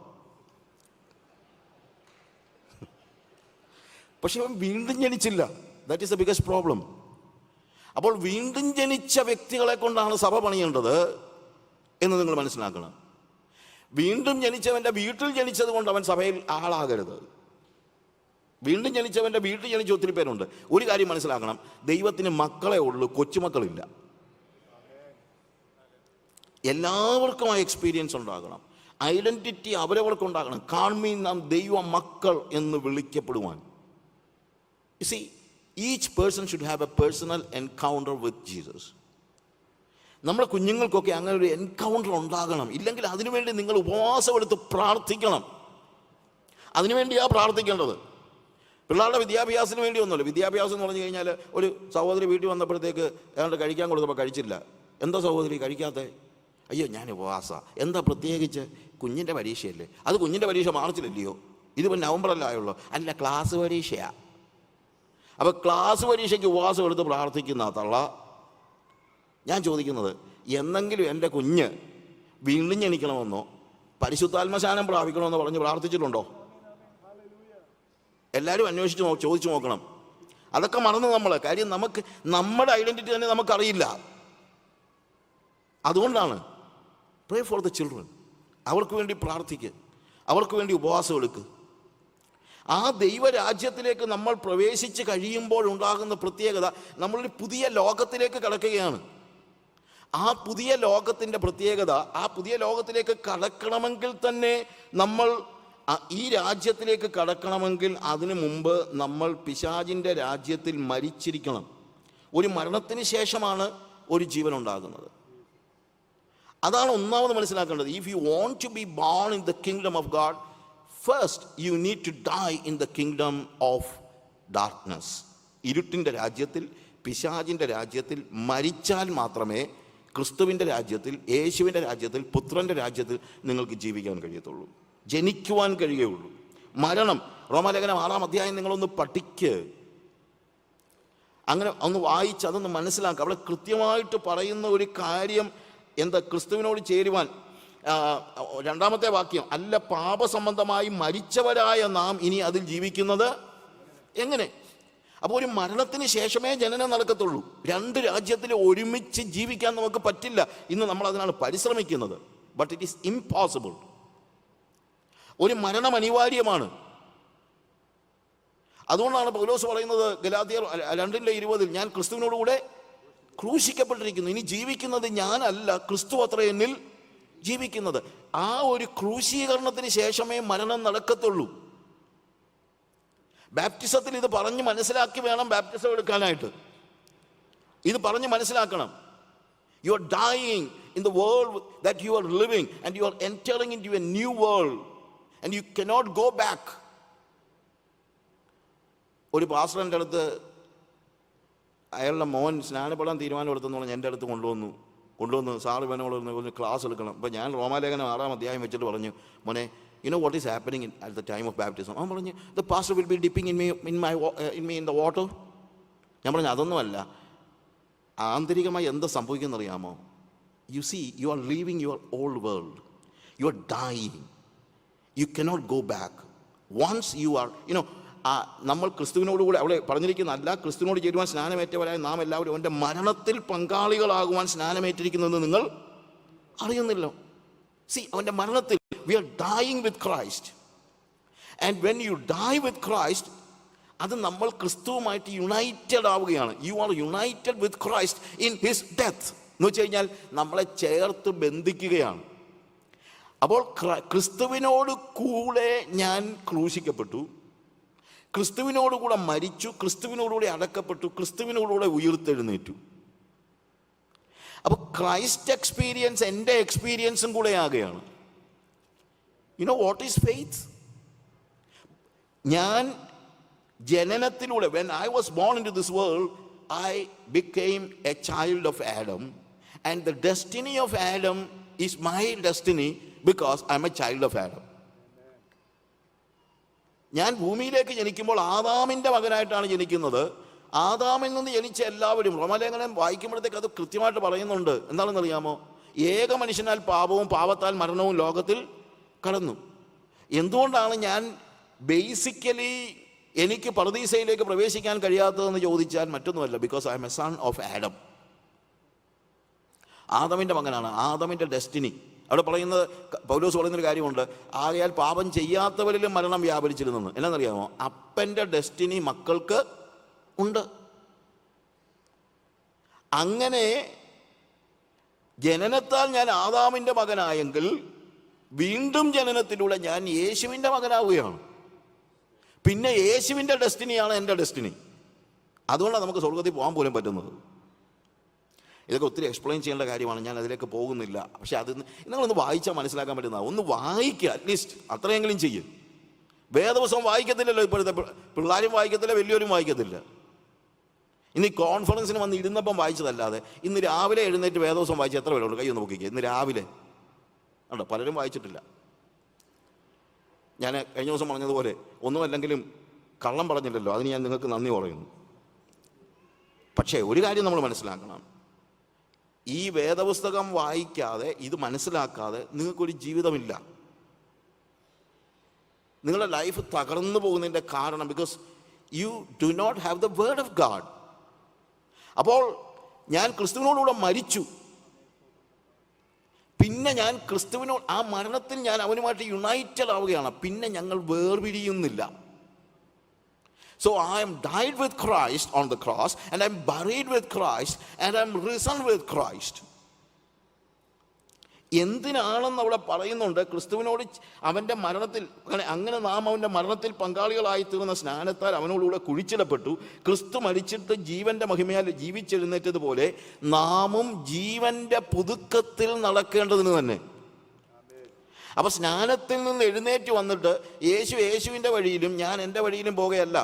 പക്ഷെ അവൻ വീണ്ടും ജനിച്ചില്ല. That is the biggest problem. അപ്പോൾ വീണ്ടും ജനിച്ച വ്യക്തികളെ കൊണ്ടാണ് സഭ പണിയേണ്ടത് എന്ന് നിങ്ങൾ മനസ്സിലാക്കണം. വീണ്ടും ജനിച്ചവൻ്റെ വീട്ടിൽ ജനിച്ചത് കൊണ്ട് അവൻ സഭയിൽ ആളാകരുത്. വീണ്ടും ജനിച്ചവൻ്റെ വീട്ടിൽ ജനിച്ച ഒത്തിരി പേരുണ്ട്. ഒരു കാര്യം മനസ്സിലാക്കണം, ദൈവത്തിന് മക്കളെ ഉള്ളൂ, കൊച്ചുമക്കളില്ല. എല്ലാവർക്കും ആ എക്സ്പീരിയൻസ് ഉണ്ടാകണം, ഐഡൻറ്റിറ്റി അവരവർക്കുണ്ടാകണം. കാൺമീൻ നാം ദൈവ മക്കൾ എന്ന് വിളിക്കപ്പെടുവാൻ. You see, each person should have a personal encounter with Jesus. നമ്മുടെ കുഞ്ഞുങ്ങൾക്കൊക്കെ അങ്ങനെ ഒരു എൻകൗണ്ടർ ഉണ്ടാകണം. ഇല്ലെങ്കിൽ അതിനുവേണ്ടി നിങ്ങൾ ഉപവാസം എടുത്ത് പ്രാർത്ഥിക്കണം. അതിനുവേണ്ടിയാണ് പ്രാർത്ഥിക്കേണ്ടത്. പിള്ളേരുടെ വിദ്യാഭ്യാസത്തിന് വേണ്ടി ഒന്നുമില്ല. വിദ്യാഭ്യാസം എന്ന് പറഞ്ഞു കഴിഞ്ഞാൽ, ഒരു സഹോദരി വീട്ടിൽ വന്നപ്പോഴത്തേക്ക് ഏതാണ്ട് കഴിക്കാൻ കൊടുത്തപ്പോൾ കഴിച്ചില്ല. എന്താ സഹോദരി കഴിക്കാത്ത? അയ്യോ, ഞാൻ ഉപവാസ. എന്താ പ്രത്യേകിച്ച്? കുഞ്ഞിൻ്റെ പരീക്ഷയല്ലേ. അത് കുഞ്ഞിൻ്റെ പരീക്ഷ മാർച്ചിലല്ലയോ, ഇതിപ്പോൾ നവംബറല്ലായുള്ളൂ. അല്ല, ക്ലാസ് പരീക്ഷയാണ്. അപ്പോൾ ക്ലാസ് പരീക്ഷയ്ക്ക് ഉപവാസം എടുത്ത് പ്രാർത്ഥിക്കുന്ന തള്ള. ഞാൻ ചോദിക്കുന്നത്, എന്നെങ്കിലും എൻ്റെ കുഞ്ഞ് വീണ്ടും ജനിക്കണമെന്നോ പരിശുദ്ധാത്മശാനം പ്രാപിക്കണമെന്നോ പറഞ്ഞ് പ്രാർത്ഥിച്ചിട്ടുണ്ടോ? എല്ലാവരും അന്വേഷിച്ച് ചോദിച്ചു നോക്കണം. അതൊക്കെ മറന്നു നമ്മൾ. കാര്യം നമുക്ക് നമ്മുടെ ഐഡൻറ്റിറ്റി തന്നെ നമുക്കറിയില്ല. അതുകൊണ്ടാണ് പ്രേ ഫോർ ദ ചിൽഡ്രൻ. അവർക്ക് വേണ്ടി പ്രാർത്ഥിക്കുക, അവർക്ക് വേണ്ടി ഉപവാസം എടുക്കുക. ആ ദൈവരാജ്യത്തിലേക്ക് നമ്മൾ പ്രവേശിച്ച് കഴിയുമ്പോഴുണ്ടാകുന്ന പ്രത്യേകത, നമ്മളൊരു പുതിയ ലോകത്തിലേക്ക് കടക്കുകയാണ്. ആ പുതിയ ലോകത്തിൻ്റെ പ്രത്യേകത, ആ പുതിയ ലോകത്തിലേക്ക് കടക്കണമെങ്കിൽ തന്നെ നമ്മൾ ഈ രാജ്യത്തിലേക്ക് കടക്കണമെങ്കിൽ അതിനു മുമ്പ് നമ്മൾ പിശാചിൻ്റെ രാജ്യത്തിൽ മരിച്ചിരിക്കണം. ഒരു മരണത്തിന് ശേഷമാണ് ഒരു ജീവൻ ഉണ്ടാകുന്നത്. അതാണ് ഒന്നാമത് മനസ്സിലാക്കേണ്ടത്. If you want to be born in the kingdom of God, first you need to die in the kingdom of darkness. ഇരുട്ടിൻ്റെ രാജ്യത്തിൽ, പിശാചിൻ്റെ രാജ്യത്തിൽ മരിച്ചാൽ മാത്രമേ ക്രിസ്തുവിൻ്റെ രാജ്യത്തിൽ, യേശുവിൻ്റെ രാജ്യത്തിൽ, പുത്രൻ്റെ രാജ്യത്തിൽ നിങ്ങൾക്ക് ജീവിക്കാൻ കഴിയത്തുള്ളൂ, ജനിക്കുവാൻ കഴിയുകയുള്ളൂ. മരണം, റോമാലേഖനം 6-ാം അധ്യായം നിങ്ങളൊന്ന് പഠിക്ക്, അങ്ങനെ ഒന്ന് വായിച്ച് അതൊന്ന് മനസ്സിലാക്കുക. അവിടെ കൃത്യമായിട്ട് പറയുന്ന ഒരു കാര്യം എന്താ? ക്രിസ്തുവിനോട് ചേരുവാൻ, 2-ാമത്തെ വാക്യം, അല്ല പാപസംബന്ധമായി മരിച്ചവരായ നാം ഇനി അതിൽ ജീവിക്കുന്നത് എങ്ങനെ? അപ്പോൾ ഒരു മരണത്തിന് ശേഷമേ ജനനം നടക്കത്തുള്ളൂ. രണ്ട് രാജ്യത്തിൽ ഒരുമിച്ച് ജീവിക്കാൻ നമുക്ക് പറ്റില്ല. ഇന്ന് നമ്മൾ അതിനാണ് പരിശ്രമിക്കുന്നത്. But it is impossible. ഒരു മരണം അനിവാര്യമാണ്. അതുകൊണ്ടാണ് പൗലോസ് പറയുന്നത് ഗലാത്യർ 2:20, ഞാൻ ക്രിസ്തുവിനോടുകൂടെ ക്രൂശിക്കപ്പെട്ടിരിക്കുന്നു, ഇനി ജീവിക്കുന്നത് ഞാനല്ല, ക്രിസ്തു അത്ര എന്നിൽ ജീവിക്കുന്നത്. ആ ഒരു ക്രൂശീകരണത്തിന് ശേഷമേ മരണം നടക്കത്തുള്ളൂ. ബാപ്റ്റിസത്തിൽ ഇത് പറഞ്ഞ് മനസ്സിലാക്കി വേണം ബാപ്റ്റിസം എടുക്കാനായിട്ട്. ഇത് പറഞ്ഞ് മനസ്സിലാക്കണം. You are dying in the world that you are living and you are entering in to a new world and you cannot go back. ഒരു പാസ്റ്ററിൻ്റെ അടുത്ത് അയാളുടെ മോൻ സ്നാനപ്പെടാൻ തീരുമാനം എടുത്തെന്ന് പറഞ്ഞാൽ എൻ്റെ അടുത്ത് കൊണ്ടുവന്ന് സാറ് ഇവനോട് ഒന്ന് ക്ലാസ് എടുക്കണം. അപ്പോൾ ഞാൻ റോമാലേഖനം 6-ാം അധ്യായം വെച്ചിട്ട് പറഞ്ഞു, മോനെ, you know what is happening at the time of baptism? അവൻ പറഞ്ഞു, the pastor will be dipping in me in the water. ഞാൻ പറഞ്ഞു, അതൊന്നുമല്ല. ആന്തരികമായി എന്താ സംഭവിക്കുന്നറിയാമോ? You see, you are leaving your old world. You are dying. You cannot go back. Once you are, നമ്മൾ ക്രിസ്തുവിനോടുകൂടി അവിടെ പറഞ്ഞിരിക്കുന്നതല്ല, ക്രിസ്തുവിനോട് ചേരുവാൻ സ്നാനമേറ്റവരായ നാം എല്ലാവരും അവൻ്റെ മരണത്തിൽ പങ്കാളികളാകുവാൻ സ്നാനമേറ്റിരിക്കുന്നതെന്ന് നിങ്ങൾ അറിയുന്നില്ല. See, അവൻ്റെ മരണത്തിൽ we are dying with Christ. And when you die with Christ, അത് നമ്മൾ ക്രിസ്തുവുമായിട്ട് യുണൈറ്റഡ് ആവുകയാണ്. You are united with Christ in his death. എന്ന് വെച്ച് കഴിഞ്ഞാൽ നമ്മളെ ചേർത്ത് ബന്ധിക്കുകയാണ്. അപ്പോൾ ക്രിസ്തുവിനോട് കൂടെ ഞാൻ ക്രൂശിക്കപ്പെട്ടു, ക്രിസ്തുവിനോടുകൂടെ മരിച്ചു, ക്രിസ്തുവിനോടുകൂടെ അടക്കപ്പെട്ടു, ക്രിസ്തുവിനോടുകൂടെ ഉയർത്തെഴുന്നേറ്റു. അപ്പോൾ ക്രൈസ്റ്റ് എക്സ്പീരിയൻസ് എൻ്റെ എക്സ്പീരിയൻസും കൂടെ ആകുകയാണ്. You know what is faith? ഞാൻ ജനനത്തിലൂടെ, when I was born into this world, I became a child of Adam, and the destiny of Adam is my destiny because I'm a child of Adam. ഞാൻ ഭൂമിയിലേക്ക് ജനിക്കുമ്പോൾ ആദാമിൻ്റെ മകനായിട്ടാണ് ജനിക്കുന്നത്. ആദാമിൽ നിന്ന് ജനിച്ച എല്ലാവരും, റോമാലേഖനം വായിക്കുമ്പോഴത്തേക്ക് അത് കൃത്യമായിട്ട് പറയുന്നുണ്ട്. എന്താണെന്നറിയാമോ? ഏക മനുഷ്യനാൽ പാപവും പാപത്താൽ മരണവും ലോകത്തിൽ കടന്നു. എന്തുകൊണ്ടാണ് ഞാൻ ബേസിക്കലി എനിക്ക് പർദീസയിലേക്ക് പ്രവേശിക്കാൻ കഴിയാത്തതെന്ന് ചോദിച്ചാൽ മറ്റൊന്നുമല്ല, because I am a son of Adam. ആദമിൻ്റെ മകനാണ്, ആദമിൻ്റെ ഡെസ്റ്റിനി. അവിടെ പറയുന്നത്, പൗലോസ് പറയുന്നൊരു കാര്യമുണ്ട്, ആകയാൽ പാപം ചെയ്യാത്തവരിലും മരണം വ്യാപരിച്ചിരുന്നെന്ന്. എന്നാണെന്നറിയാമോ? അപ്പൻ്റെ ഡെസ്റ്റിനി മക്കൾക്ക് ഉണ്ട്. അങ്ങനെ ജനനത്താൽ ഞാൻ ആദാമിൻ്റെ മകനായെങ്കിൽ വീണ്ടും ജനനത്തിലൂടെ ഞാൻ യേശുവിൻ്റെ മകനാവുകയാണ്. പിന്നെ യേശുവിൻ്റെ ഡെസ്റ്റിനിയാണ് എൻ്റെ ഡെസ്റ്റിനി. അതുകൊണ്ടാണ് നമുക്ക് സ്വർഗ്ഗത്തിൽ പോകാൻ പോലും പറ്റുന്നത്. ഇതൊക്കെ ഒത്തിരി എക്സ്പ്ലെയിൻ ചെയ്യേണ്ട കാര്യമാണ്, ഞാൻ അതിലേക്ക് പോകുന്നില്ല. പക്ഷെ അത് നിങ്ങളൊന്ന് വായിച്ചാൽ മനസ്സിലാക്കാൻ പറ്റുന്നതാണ്. ഒന്ന് വായിക്കുക, അറ്റ്ലീസ്റ്റ് അത്രയെങ്കിലും ചെയ്യും. വേദപുസ്തകം വായിക്കത്തില്ലല്ലോ ഇപ്പോഴത്തെ പിള്ളേരും വായിക്കത്തില്ല, വലിയവരും വായിക്കത്തില്ല. ഇന്ന് ഈ കോൺഫറൻസിന് വന്ന് ഇരുന്നപ്പം വായിച്ചതല്ലാതെ ഇന്ന് രാവിലെ എഴുന്നേറ്റ് വേദപുസ്തകം വായിച്ച് എത്ര പേരുള്ളൂ? കൈ ഒന്ന് നോക്കിക്കുക. ഇന്ന് രാവിലെ ഉണ്ടോ? പലരും വായിച്ചിട്ടില്ല. ഞാൻ കഴിഞ്ഞ ദിവസം പറഞ്ഞതുപോലെ ഒന്നുമല്ലെങ്കിലും കള്ളം പറഞ്ഞില്ലല്ലോ, അതിന് ഞാൻ നിങ്ങൾക്ക് നന്ദി പറയുന്നു. പക്ഷേ ഒരു കാര്യം നമ്മൾ മനസ്സിലാക്കണം, ഈ വേദപുസ്തകം വായിക്കാതെ, ഇത് മനസ്സിലാക്കാതെ നിങ്ങൾക്കൊരു ജീവിതമില്ല. നിങ്ങളുടെ ലൈഫ് തകർന്നു പോകുന്നതിൻ്റെ കാരണം because you do not have the word of God. അപ്പോൾ ഞാൻ ക്രിസ്തുവിനോടുകൂടെ മരിച്ചു, പിന്നെ ഞാൻ ക്രിസ്തുവിനോട് ആ മരണത്തിൽ ഞാൻ അവനുമായിട്ട് യുണൈറ്റഡ് ആവുകയാണ്. പിന്നെ ഞങ്ങൾ വേർപിരിയുന്നില്ല. So I am died with Christ on the cross, and I am buried with Christ, and I am risen with Christ. എന്തിനാണെന്ന് അവിടെ പറയുന്നുണ്ട്. ക്രിസ്തുവിനോട് അവൻ്റെ മരണത്തിൽ, അങ്ങനെ നാം അവൻ്റെ മരണത്തിൽ പങ്കാളികളായി തീർന്ന സ്നാനത്താൽ അവനോടുകൂടെ കുഴിച്ചിടപ്പെട്ടു. ക്രിസ്തു മരിച്ചിട്ട് ജീവൻ്റെ മഹിമയാൽ ജീവിച്ചെഴുന്നേറ്റതുപോലെ നാമും ജീവൻ്റെ പുതുക്കത്തിൽ നടക്കേണ്ടതിന് തന്നെ. അപ്പൊ സ്നാനത്തിൽ നിന്ന് എഴുന്നേറ്റ് വന്നിട്ട് യേശുവിൻ്റെ വഴിയിലും ഞാൻ എൻ്റെ വഴിയിലും പോകുകയല്ല.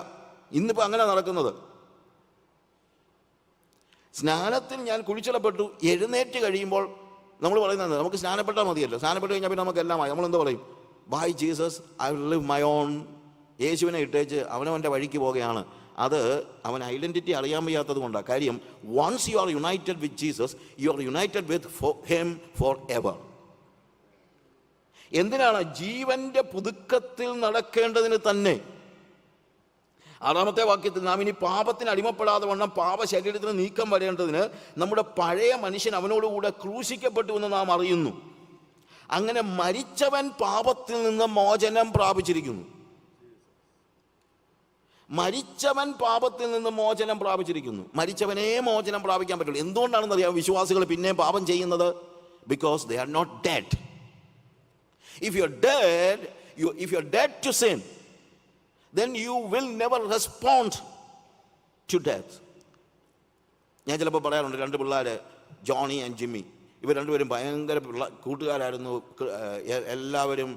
ഇന്നിപ്പോൾ അങ്ങനെ നടക്കുന്നത്. സ്നാനത്തിൽ ഞാൻ കുഴിച്ചിടപ്പെട്ടു, എഴുന്നേറ്റ് കഴിയുമ്പോൾ നമ്മൾ പറയുന്നത് നമുക്ക് സ്നാനപ്പെട്ടാൽ മതിയല്ലോ. സ്നാനപ്പെട്ട് കഴിഞ്ഞാൽ പിന്നെ നമുക്ക് എല്ലാമായി. നമ്മളെന്ത് പറയും? Bye Jesus, I will live my own. യേശുവിനെ ഇട്ടേച്ച് അവനവൻ്റെ വഴിക്ക് പോകുകയാണ്. അത് അവൻ ഐഡൻറ്റിറ്റി അറിയാൻ വയ്യാത്തത് കൊണ്ടാണ്. കാര്യം, once you are united with Jesus, you are united with him for ever. എന്തിനാണ്? ജീവന്റെ പുതുക്കത്തിൽ നടക്കേണ്ടതിന് തന്നെ. 6-ാമത്തെ വാക്യത്തിൽ നാം ഇനി പാപത്തിന് അടിമപ്പെടാതെ വണ്ണം പാപ ശരീരത്തിന് നീക്കം വരേണ്ടതിന് നമ്മുടെ പഴയ മനുഷ്യൻ അവനോടുകൂടെ ക്രൂശിക്കപ്പെട്ടു എന്ന് നാം അറിയുന്നു. അങ്ങനെ മരിച്ചവൻ പാപത്തിൽ നിന്ന് മോചനം പ്രാപിച്ചിരിക്കുന്നു. മരിച്ചവൻ പാപത്തിൽ നിന്ന് മോചനം പ്രാപിച്ചിരിക്കുന്നു. മരിച്ചവനേ മോചനം പ്രാപിക്കാൻ പറ്റുള്ളൂ. എന്തുകൊണ്ടാണെന്ന് അറിയാം വിശ്വാസികൾ പിന്നെയും പാപം ചെയ്യുന്നത്? Because they are not dead. If you're dead to sin, then you will never respond to death. ഞാൻ ചിലപ്പോൾ പറയാറുണ്ട്, 2 പിള്ളേർ, ജോണി ആൻഡ് ജിമ്മി, ഇവർ രണ്ടുപേരും ഭയങ്കര കൂട്ടുകാരായിരുന്നു. എല്ലാവരും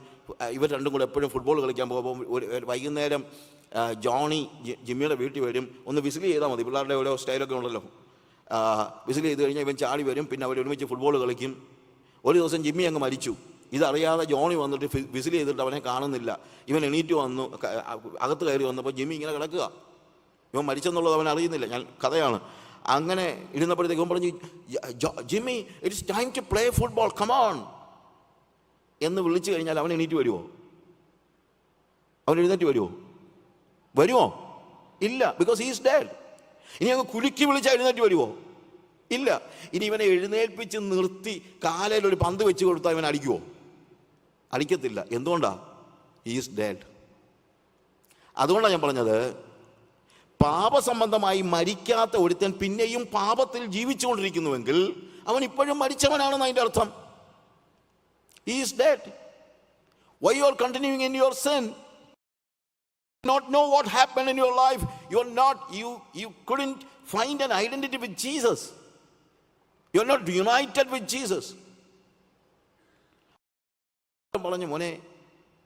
ഇവർ രണ്ടും കൂടെ എപ്പോഴും ഫുട്ബോൾ കളിക്കാൻ പോകുമ്പോൾ വൈകുന്നേരം ജോണി ജിമ്മിയുടെ വീട്ടിൽ വരും. ഒന്ന് വിസിൽ ചെയ്താൽ മതി, പിള്ളേരുടെ ഓരോ സ്റ്റൈലൊക്കെ ഉണ്ടല്ലോ. വിസിൽ ചെയ്ത് കഴിഞ്ഞാൽ ഇവൻ ചാടി വരും. പിന്നെ അവർ ഒരുമിച്ച് ഫുട്ബോൾ കളിക്കും. ഒരു ദിവസം ജിമ്മി അങ്ങ് മരിച്ചു. ഇതറിയാതെ ജോണി വന്നിട്ട് വിസിൽ ചെയ്തിട്ട് അവനെ കാണുന്നില്ല. ഇവൻ എണീറ്റ് വന്നു, അകത്ത് കയറി വന്നപ്പോൾ ജിമ്മി ഇങ്ങനെ കിടക്കുക. ഇവൻ മരിച്ചെന്നുള്ളത് അവൻ അറിയുന്നില്ല. ഞാൻ കഥയാണ്. അങ്ങനെ ഇരുന്നപ്പോഴത്തേക്കും പറഞ്ഞു, Jimmy, it's time to play football, come on എന്ന് വിളിച്ചു കഴിഞ്ഞാൽ അവൻ എണീറ്റ് വരുമോ? അവൻ എഴുന്നേറ്റ് വരുമോ? ഇല്ല. Because he is dead. ഇനി അങ്ങ് കുലുക്കി വിളിച്ചാൽ എഴുന്നേറ്റ് വരുമോ? ഇല്ല. ഇനി ഇവനെ എഴുന്നേൽപ്പിച്ച് നിർത്തി കാലയിൽ ഒരു പന്ത് വെച്ച് കൊടുത്താൽ ഇവൻ അടിക്കുമോ? അടിക്കത്തില്ല. എന്തുകൊണ്ടാ? He is dead. അതുകൊണ്ടാണ് ഞാൻ പറഞ്ഞത്, പാപസംബന്ധമായി മരിക്കാത്ത ഒരുത്തൻ പിന്നെയും പാപത്തിൽ ജീവിച്ചുകൊണ്ടിരിക്കുന്നുവെങ്കിൽ അവൻ ഇപ്പോഴും മരിച്ചവനാണെന്ന് അതിൻ്റെ അർത്ഥം. He is dead. Why you are continuing in your sin? Not know what happened in your life. You couldn't find an identity with Jesus. You're not united with Jesus. പറഞ്ഞു, മോനെ,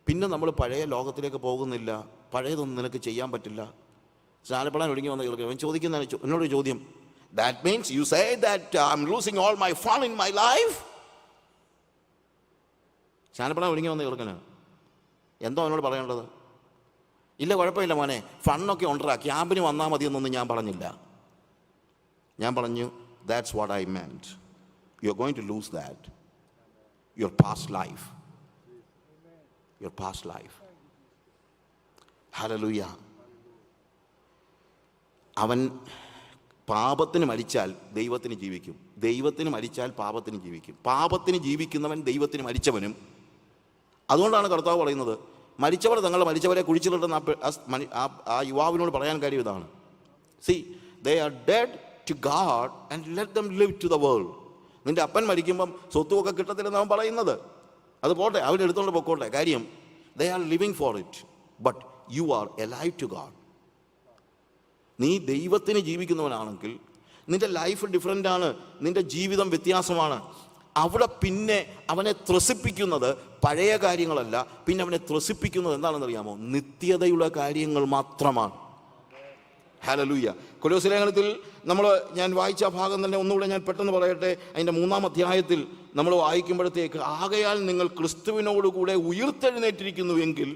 പിന്നെ നമ്മൾ പഴയ ലോകത്തിലേക്ക് പോകുന്നില്ല, പഴയതൊന്നും നിനക്ക് ചെയ്യാൻ പറ്റില്ല. സ്നാനപ്പെടാൻ ഒരുങ്ങി വന്ന കേൾക്കുക ചോദിക്കുന്ന എന്നോട് ചോദ്യം, that means you say that I'm losing all my fun in my life? സ്നാനപ്പെടാൻ ഒരുങ്ങി വന്ന കേൾക്കണ എന്തോ അവനോട് പറയേണ്ടത്? ഇല്ല, കുഴപ്പമില്ല മോനെ, ഫണ്ണൊക്കെ ഉണ്ടാ, ക്യാമ്പിന് വന്നാൽ മതി എന്നൊന്നും ഞാൻ പറഞ്ഞില്ല. ഞാൻ പറഞ്ഞു, that's what I meant. You're going to lose that. Your past life. Your past life. Hallelujah. അവൻ പാപത്തിന് മരിച്ചാൽ ദൈവത്തിന് ജീവിക്കും, ദൈവത്തിന് മരിച്ചാൽ പാപത്തിന് ജീവിക്കും. പാപത്തിന് ജീവിക്കുന്നവൻ ദൈവത്തിന് മരിച്ചവനും. അതുകൊണ്ടാണ് കർത്താവ് പറയുന്നത്, മരിച്ചവർ തങ്ങളുടെ മരിച്ചവരെ കുഴിച്ചിട്ടെന്ന് ആ യുവാവിനോട് പറയാൻ കാര്യം ഇതാണ്. See, they are dead to God and let them live to the world. നിന്റെ അപ്പൻ മരിക്കുമ്പം സ്വത്തുമൊക്കെ കിട്ടത്തില്ലെന്ന് അവൻ പറയുന്നത്. അത് പോട്ടെ, അവൻ എടുത്തോണ്ട് പൊക്കോട്ടെ. കാര്യം, they are living for it, but you are alive to God. നീ ദൈവത്തിന് ജീവിക്കുന്നവനാണെങ്കിൽ നിന്റെ ലൈഫ് ഡിഫറൻ്റ് ആണ്, നിന്റെ ജീവിതം വ്യത്യാസമാണ്. അവിടെ പിന്നെ അവനെ ത്രസിപ്പിക്കുന്നത് പഴയ കാര്യങ്ങളല്ല, പിന്നെ അവനെ ത്രസിപ്പിക്കുന്നത് എന്താണെന്ന് അറിയാമോ? നിത്യതയുള്ള കാര്യങ്ങൾ മാത്രമാണ്. ഹല്ലേലൂയ. കൊലോസ്യ ലേഖനത്തിൽ ഞാൻ വായിച്ച ഭാഗം തന്നെ ഒന്നുകൂടെ ഞാൻ പെട്ടെന്ന് പറയട്ടെ. അതിൻ്റെ 3-ാം അധ്യായത്തിൽ നമ്മൾ വായിക്കുമ്പോഴത്തേക്ക്, ആകയാൽ നിങ്ങൾ ക്രിസ്തുവിനോടുകൂടെ ഉയിർത്തെഴുന്നേറ്റിരിക്കുന്നുവെങ്കിൽ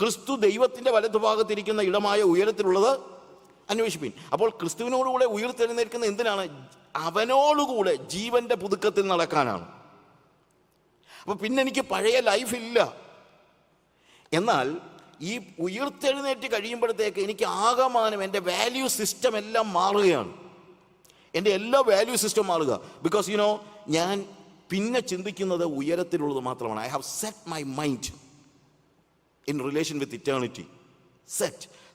ക്രിസ്തു ദൈവത്തിൻ്റെ വലതുഭാഗത്തിരിക്കുന്ന ഇടമായ ഉയരത്തിലുള്ളത് അന്വേഷിപ്പിൻ. അപ്പോൾ ക്രിസ്തുവിനോടുകൂടെ ഉയിർത്തെഴുന്നേൽക്കുന്ന എന്തിനാണ്? അവനോടുകൂടെ ജീവന്റെ പുതുക്കത്തിൽ നടക്കാനാണ്. അപ്പൊ പിന്നെ എനിക്ക് പഴയ ലൈഫില്ല. എന്നാൽ ഈ ഉയിർത്തെഴുന്നേറ്റ് കഴിയുമ്പോഴത്തേക്ക് എനിക്ക് ആകമാനം എൻ്റെ വാല്യൂ സിസ്റ്റം എല്ലാം മാറുകയാണ്. എൻ്റെ എല്ലാ വാല്യൂ സിസ്റ്റം മാറുക. ബിക്കോസ് ഞാൻ പിന്നെ ചിന്തിക്കുന്നത് ഉയരത്തിലുള്ളത് മാത്രമാണ്. I have set my mind in relation with eternity.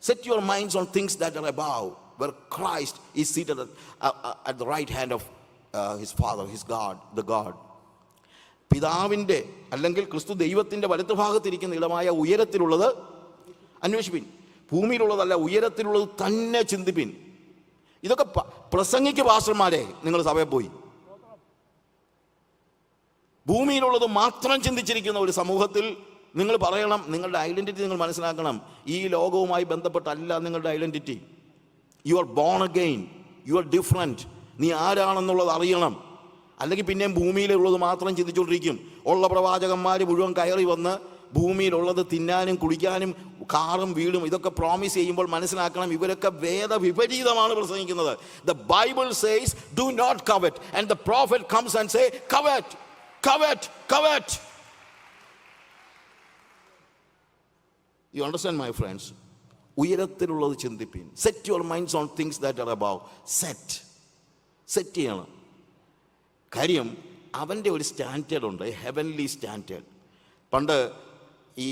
Set your minds on things that are above, where Christ is seated at the right hand of his Father, his God, the God. പിതാവിൻ്റെ അല്ലെങ്കിൽ ക്രിസ്തു ദൈവത്തിൻ്റെ വലത്തുഭാഗത്തിരിക്കുന്ന ഇടമായ ഉയരത്തിലുള്ളത് അന്വേഷിപ്പിൻ. ഭൂമിയിലുള്ളതല്ല, ഉയരത്തിലുള്ളത് തന്നെ ചിന്തിപ്പിൻ. ഇതൊക്കെ പ്രസംഗിക്ക് പാസ്റ്റർമാരെ, നിങ്ങൾ സഭയിൽ പോയി ഭൂമിയിലുള്ളത് മാത്രം ചിന്തിച്ചിരിക്കുന്ന ഒരു സമൂഹത്തിൽ നിങ്ങൾ പറയണം, നിങ്ങളുടെ ഐഡൻറ്റിറ്റി നിങ്ങൾ മനസ്സിലാക്കണം. ഈ ലോകവുമായി ബന്ധപ്പെട്ടല്ല നിങ്ങളുടെ identity. U are born again, you are different. നീ ആരാണെന്നുള്ളത് അറിയണം. അല്ലെങ്കിൽ പിന്നെയും ഭൂമിയിലുള്ളത് മാത്രം ചിന്തിച്ചുകൊണ്ടിരിക്കും. ഉള്ള പ്രവാചകന്മാർ മുഴുവൻ കയറി വന്ന് ഭൂമിയിലുള്ളത് തിന്നാനും കുടിക്കാനും കാറും വീടും ഇതൊക്കെ പ്രോമിസ് ചെയ്യുമ്പോൾ മനസ്സിലാക്കണം, ഇവരൊക്കെ വേദവിപരീതമാണ് പ്രസംഗിക്കുന്നത്. The Bible says do not covet, and the prophet comes and say covet, covet, covet. You understand, my friends? ഉയരത്തിലുള്ളത് ചിന്തിപ്പിൻ. Set your minds on things that are above. Set ചെയ്യണം. കാര്യം അവൻ്റെ ഒരു സ്റ്റാൻഡേർഡ് ഉണ്ട്, ഹെവൻലി സ്റ്റാൻഡേർഡ്. പണ്ട് ഈ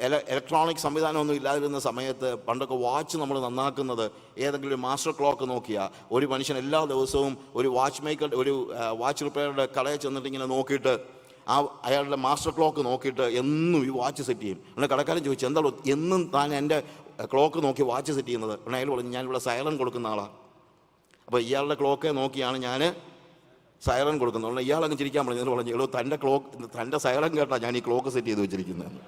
electronic സംവിധാനമൊന്നും ഇല്ലാതിരുന്ന സമയത്ത് പണ്ടൊക്കെ വാച്ച് നമ്മൾ നന്നാക്കുന്നത് ഏതെങ്കിലും ഒരു മാസ്റ്റർ ക്ലോക്ക് നോക്കിയാൽ ഒരു മനുഷ്യൻ എല്ലാ ദിവസവും ഒരു വാച്ച് മേക്കർ, ഒരു വാച്ച് റിപ്പയറുടെ കടയിൽ ചെന്നിട്ട് ഇങ്ങനെ നോക്കിയിട്ട് അയാളുടെ മാസ്റ്റർ ക്ലോക്ക് നോക്കിയിട്ട് എന്നും ഈ വാച്ച് സെറ്റ് ചെയ്യും. പിന്നെ കടക്കാരൻ ചോദിച്ചു, എന്താണോ എന്നും താൻ എൻ്റെ ക്ലോക്ക് നോക്കി വാച്ച് സെറ്റ് ചെയ്യുന്നത്? പിന്നെ അയാൾ പറഞ്ഞു, ഞാനിവിടെ സൈറൺ കൊടുക്കുന്ന ആളാണ്. അപ്പോൾ ഇയാളുടെ ക്ലോക്കെ നോക്കിയാണ് ഞാൻ സൈറൺ കൊടുക്കുന്നത്. അതുകൊണ്ട് ഇയാളങ്ങ് ചിരിക്കാൻ പറഞ്ഞു. പറഞ്ഞു, എടോ തൻ്റെ സൈറൺ കേട്ടാ ഞാൻ ഈ ക്ലോക്ക് സെറ്റ് ചെയ്ത് വെച്ചിരിക്കുന്നത്.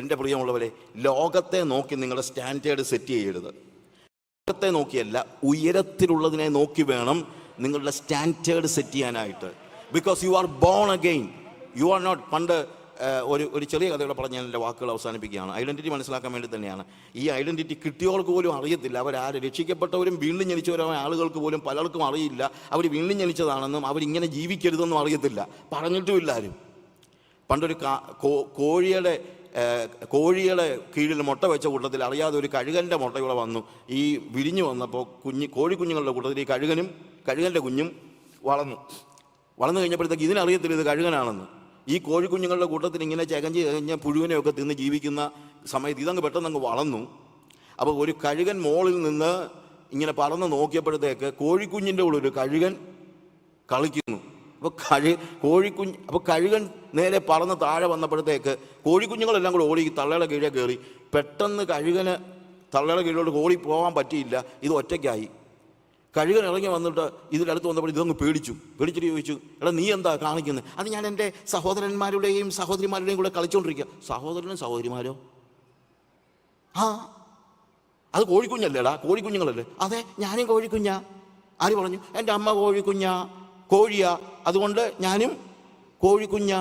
എൻ്റെ പ്രിയമുള്ളവരെ, ലോകത്തെ നോക്കി നിങ്ങളുടെ സ്റ്റാൻഡേർഡ് സെറ്റ് ചെയ്യരുത്. ലോകത്തെ നോക്കിയല്ല, ഉയരത്തിലുള്ളതിനെ നോക്കി വേണം നിങ്ങളുടെ സ്റ്റാൻഡേർഡ് സെറ്റ് ചെയ്യാനായിട്ട്. Because you are born again, you are not. പണ്ട് ഒരു ചെറിയ കഥയോടെ പറഞ്ഞ് ഞാൻ എൻ്റെ വാക്കുകൾ അവസാനിപ്പിക്കുകയാണ്. ഐഡൻറ്റിറ്റി മനസ്സിലാക്കാൻ വേണ്ടി തന്നെയാണ്. ഈ ഐഡൻറ്റിറ്റി കിട്ടിയവർക്ക് പോലും അറിയത്തില്ല. അവരാര് രക്ഷിക്കപ്പെട്ടവരും വീണ്ടും ജനിച്ചവരായ ആളുകൾക്ക് പോലും പലർക്കും അറിയില്ല അവർ വീണ്ടും ജനിച്ചതാണെന്നും അവരിങ്ങനെ ജീവിക്കരുതെന്നും അറിയത്തില്ല. പറഞ്ഞിട്ടുമില്ല ആരും. പണ്ടൊരു കോഴിയുടെ കീഴിൽ മുട്ട വെച്ച കൂട്ടത്തിൽ അറിയാതെ ഒരു കഴുകൻ്റെ മുട്ട ഇവിടെ വന്നു. ഈ വിരിഞ്ഞു വന്നപ്പോൾ കോഴിക്കുഞ്ഞുങ്ങളുടെ കൂട്ടത്തിൽ ഈ കഴുകൻ്റെ കുഞ്ഞും വളർന്നു കഴിഞ്ഞപ്പോഴത്തേക്ക് ഇതിനറിയത്തില്ല ഇത് കഴുകനാണെന്ന്. ഈ കോഴിക്കുഞ്ഞുങ്ങളുടെ കൂട്ടത്തിൽ ഇങ്ങനെ ചകഞ്ഞ് പുഴുവിനെയൊക്കെ തിന്ന് ജീവിക്കുന്ന സമയത്ത് ഇതങ്ങ് പെട്ടെന്ന് വളർന്നു. അപ്പോൾ ഒരു കഴുകൻ മോളിൽ നിന്ന് ഇങ്ങനെ പറന്ന് നോക്കിയപ്പോഴത്തേക്ക് കോഴിക്കുഞ്ഞിൻ്റെ ഉള്ളിൽ ഒരു കഴുകൻ കളിക്കുന്നു. അപ്പോൾ കഴുകൻ നേരെ പറന്ന് താഴെ വന്നപ്പോഴത്തേക്ക് കോഴിക്കുഞ്ഞുങ്ങളെല്ലാം കൂടെ ഓടി തള്ളയുടെ കീഴെ കയറി. പെട്ടെന്ന് കഴുകന് തള്ളയുടെ കീഴിലോട്ട് ഓടി പോകാൻ പറ്റിയില്ല, ഇത് ഒറ്റയ്ക്കായി. കഴുകൻ ഇറങ്ങി വന്നിട്ട് ഇതിനടുത്ത് വന്നപ്പോൾ ഇതങ്ങ് പേടിച്ചിട്ട് ചോദിച്ചു, എടാ നീ എന്താ കാണിക്കുന്നത്? അത് ഞാൻ എൻ്റെ സഹോദരന്മാരുടെയും സഹോദരിമാരുടെയും കൂടെ കളിച്ചുകൊണ്ടിരിക്കുക. സഹോദരനും സഹോദരിമാരോ? അത് കോഴിക്കുഞ്ഞല്ലേടാ, കോഴിക്കുഞ്ഞുങ്ങളല്ലേ? അതെ, ഞാനും കോഴിക്കുഞ്ഞാ. ആര് പറഞ്ഞു? എൻ്റെ അമ്മ കോഴിയാ, അതുകൊണ്ട് ഞാനും കോഴിക്കുഞ്ഞാ.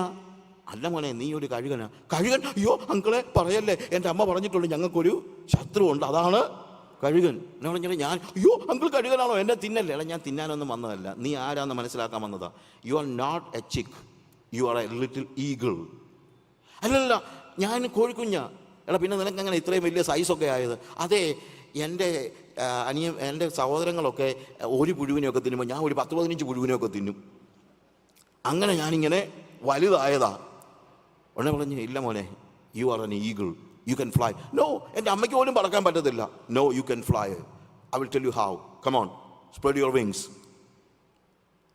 അല്ല മോനെ, നീ ഒരു കഴുകനാ. കഴുകൻ? അയ്യോ അങ്കിളെ പറയല്ലേ, എൻ്റെ അമ്മ പറഞ്ഞിട്ടുണ്ട് ഞങ്ങൾക്കൊരു ശത്രുവുണ്ട്, അതാണ് കഴുകൻ. എന്നെ പറഞ്ഞാൽ ഞാൻ, അയ്യോ അങ്കിൾ കഴുകനാണോ, എന്നെ തിന്നല്ലേ? അല്ല, ഞാൻ തിന്നാനൊന്നും വന്നതല്ല. നീ ആരാന്ന് മനസ്സിലാക്കാൻ വന്നതാ. You are not a chick, you are a little eagle. അല്ലല്ല, ഞാൻ കോഴിക്കുഞ്ഞാ. എടാ പിന്നെ നിനക്കെങ്ങനെ ഇത്രയും വലിയ സൈസൊക്കെ ആയത്? അതെ, എൻ്റെ സഹോദരങ്ങളൊക്കെ ഒരു പുഴുവിനെയൊക്കെ തിന്നുമ്പോൾ ഞാൻ ഒരു 10-15 പുഴുവിനെയൊക്കെ തിന്നും. അങ്ങനെ ഞാനിങ്ങനെ വലുതായതാ. ഉടനെ പറഞ്ഞു, ഇല്ല മോനെ, you are an eagle, you can fly. No, എൻ്റെ അമ്മയ്ക്ക് പോലും പറക്കാൻ പറ്റത്തില്ല. No, you can fly. I will tell you how. Come on, spread your wings.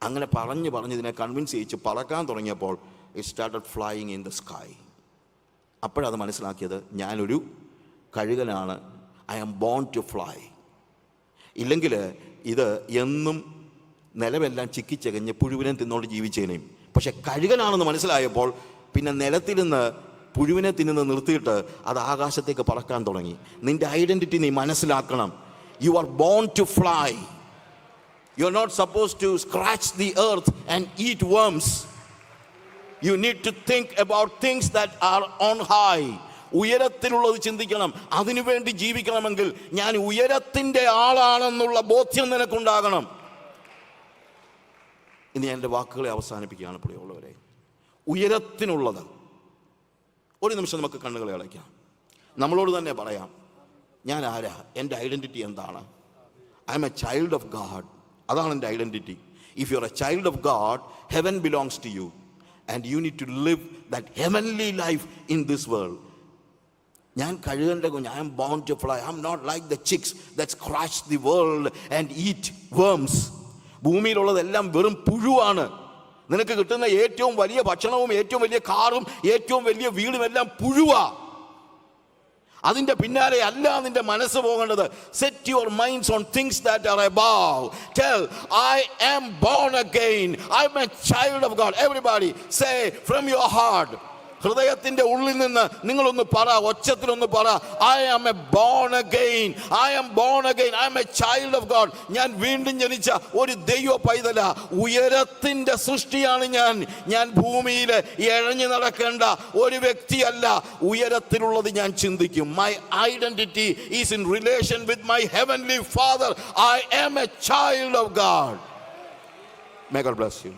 അങ്ങനെ പറഞ്ഞ് ഇതിനെ കൺവിൻസ് ചെയ്യിച്ച് പറക്കാൻ തുടങ്ങിയപ്പോൾ it started flying in the sky. അപ്പോഴത് മനസ്സിലാക്കിയത്, ഞാനൊരു കഴുകനാണ്. I am born to fly. ഇല്ലെങ്കിൽ ഇത് എന്നും നിലമെല്ലാം ചിക്കിച്ചകഞ്ഞ് പുഴുവിനെ തിന്നോണ്ട് ജീവിച്ചേനെയും. പക്ഷെ കഴുകനാണെന്ന് മനസ്സിലായപ്പോൾ പിന്നെ നിലത്തിൽ നിന്ന് പുഴുവിനെ തിന്നുന്നത് നിർത്തിയിട്ട് അത് ആകാശത്തേക്ക് പറക്കാൻ തുടങ്ങി. നിന്റെ ഐഡൻറ്റിറ്റി നീ മനസ്സിലാക്കണം. You are born to fly. You are not suppose to scratch the earth and eat worms. You need to think about things that are on high. ഉയരത്തിലുള്ളത് ചിന്തിക്കണം. അതിനുവേണ്ടി ജീവിക്കണമെങ്കിൽ ഞാൻ ഉയരത്തിൻ്റെ ആളാണെന്നുള്ള ബോധ്യം നിനക്കുണ്ടാകണം. ഇനി ഞാൻ എൻ്റെ വാക്കുകളെ അവസാനിപ്പിക്കുകയാണ് പ്രിയമുള്ളവരെ. ഉയരത്തിനുള്ളത്. ഒരു നിമിഷം നമുക്ക് കണ്ണുകളെ അടയ്ക്കാം. നമ്മളോട് തന്നെ പറയാം, ഞാൻ ആരാ? എൻ്റെ ഐഡൻറ്റിറ്റി എന്താണ്? I am A child of God. അതാണ് എൻ്റെ identity. If you're a child of God, heaven belongs to you. And you need to live that heavenly life in this world. ഞാൻ കഴുകൻ്റെ കുഞ്ഞ്. I am born to fly. I am not like the chicks that scratch the world and eat worms. ഭൂമിയിലുള്ളതെല്ലാം വെറും പുഴുവാണ്. നിനക്ക് കിട്ടുന്ന ഏറ്റവും വലിയ ഭക്ഷണവും ഏറ്റവും വലിയ കാറും ഏറ്റവും വലിയ വീടും എല്ലാം പുഴുവാ. അതിൻ്റെ പിന്നാലെ അല്ല നിന്റെ മനസ്സ് പോകേണ്ടത്. Set your minds on things that are above. Tell I am born again. I am a child of God. Everybody say from your heart. ഹൃദയത്തിന്റെ ഉള്ളിൽ നിന്ന് നിങ്ങളൊന്ന് പറ, ഒച്ചത്തിലൊന്ന് പറ, I am a born again. I am born again. I am a child of God. ഞാൻ വീണ്ടും ജനിച്ച ഒരു ദൈവ പൈതല. ഉയരത്തിന്റെ സൃഷ്ടിയാണ് ഞാൻ. ഞാൻ ഭൂമിയിൽ എഴഞ്ഞു നടക്കേണ്ട ഒരു വ്യക്തിയല്ല. ഉയരത്തിലുള്ളത് ഞാൻ ചിന്തിക്കും. My identity is in relation with my heavenly father. I am a child of God. May God bless you.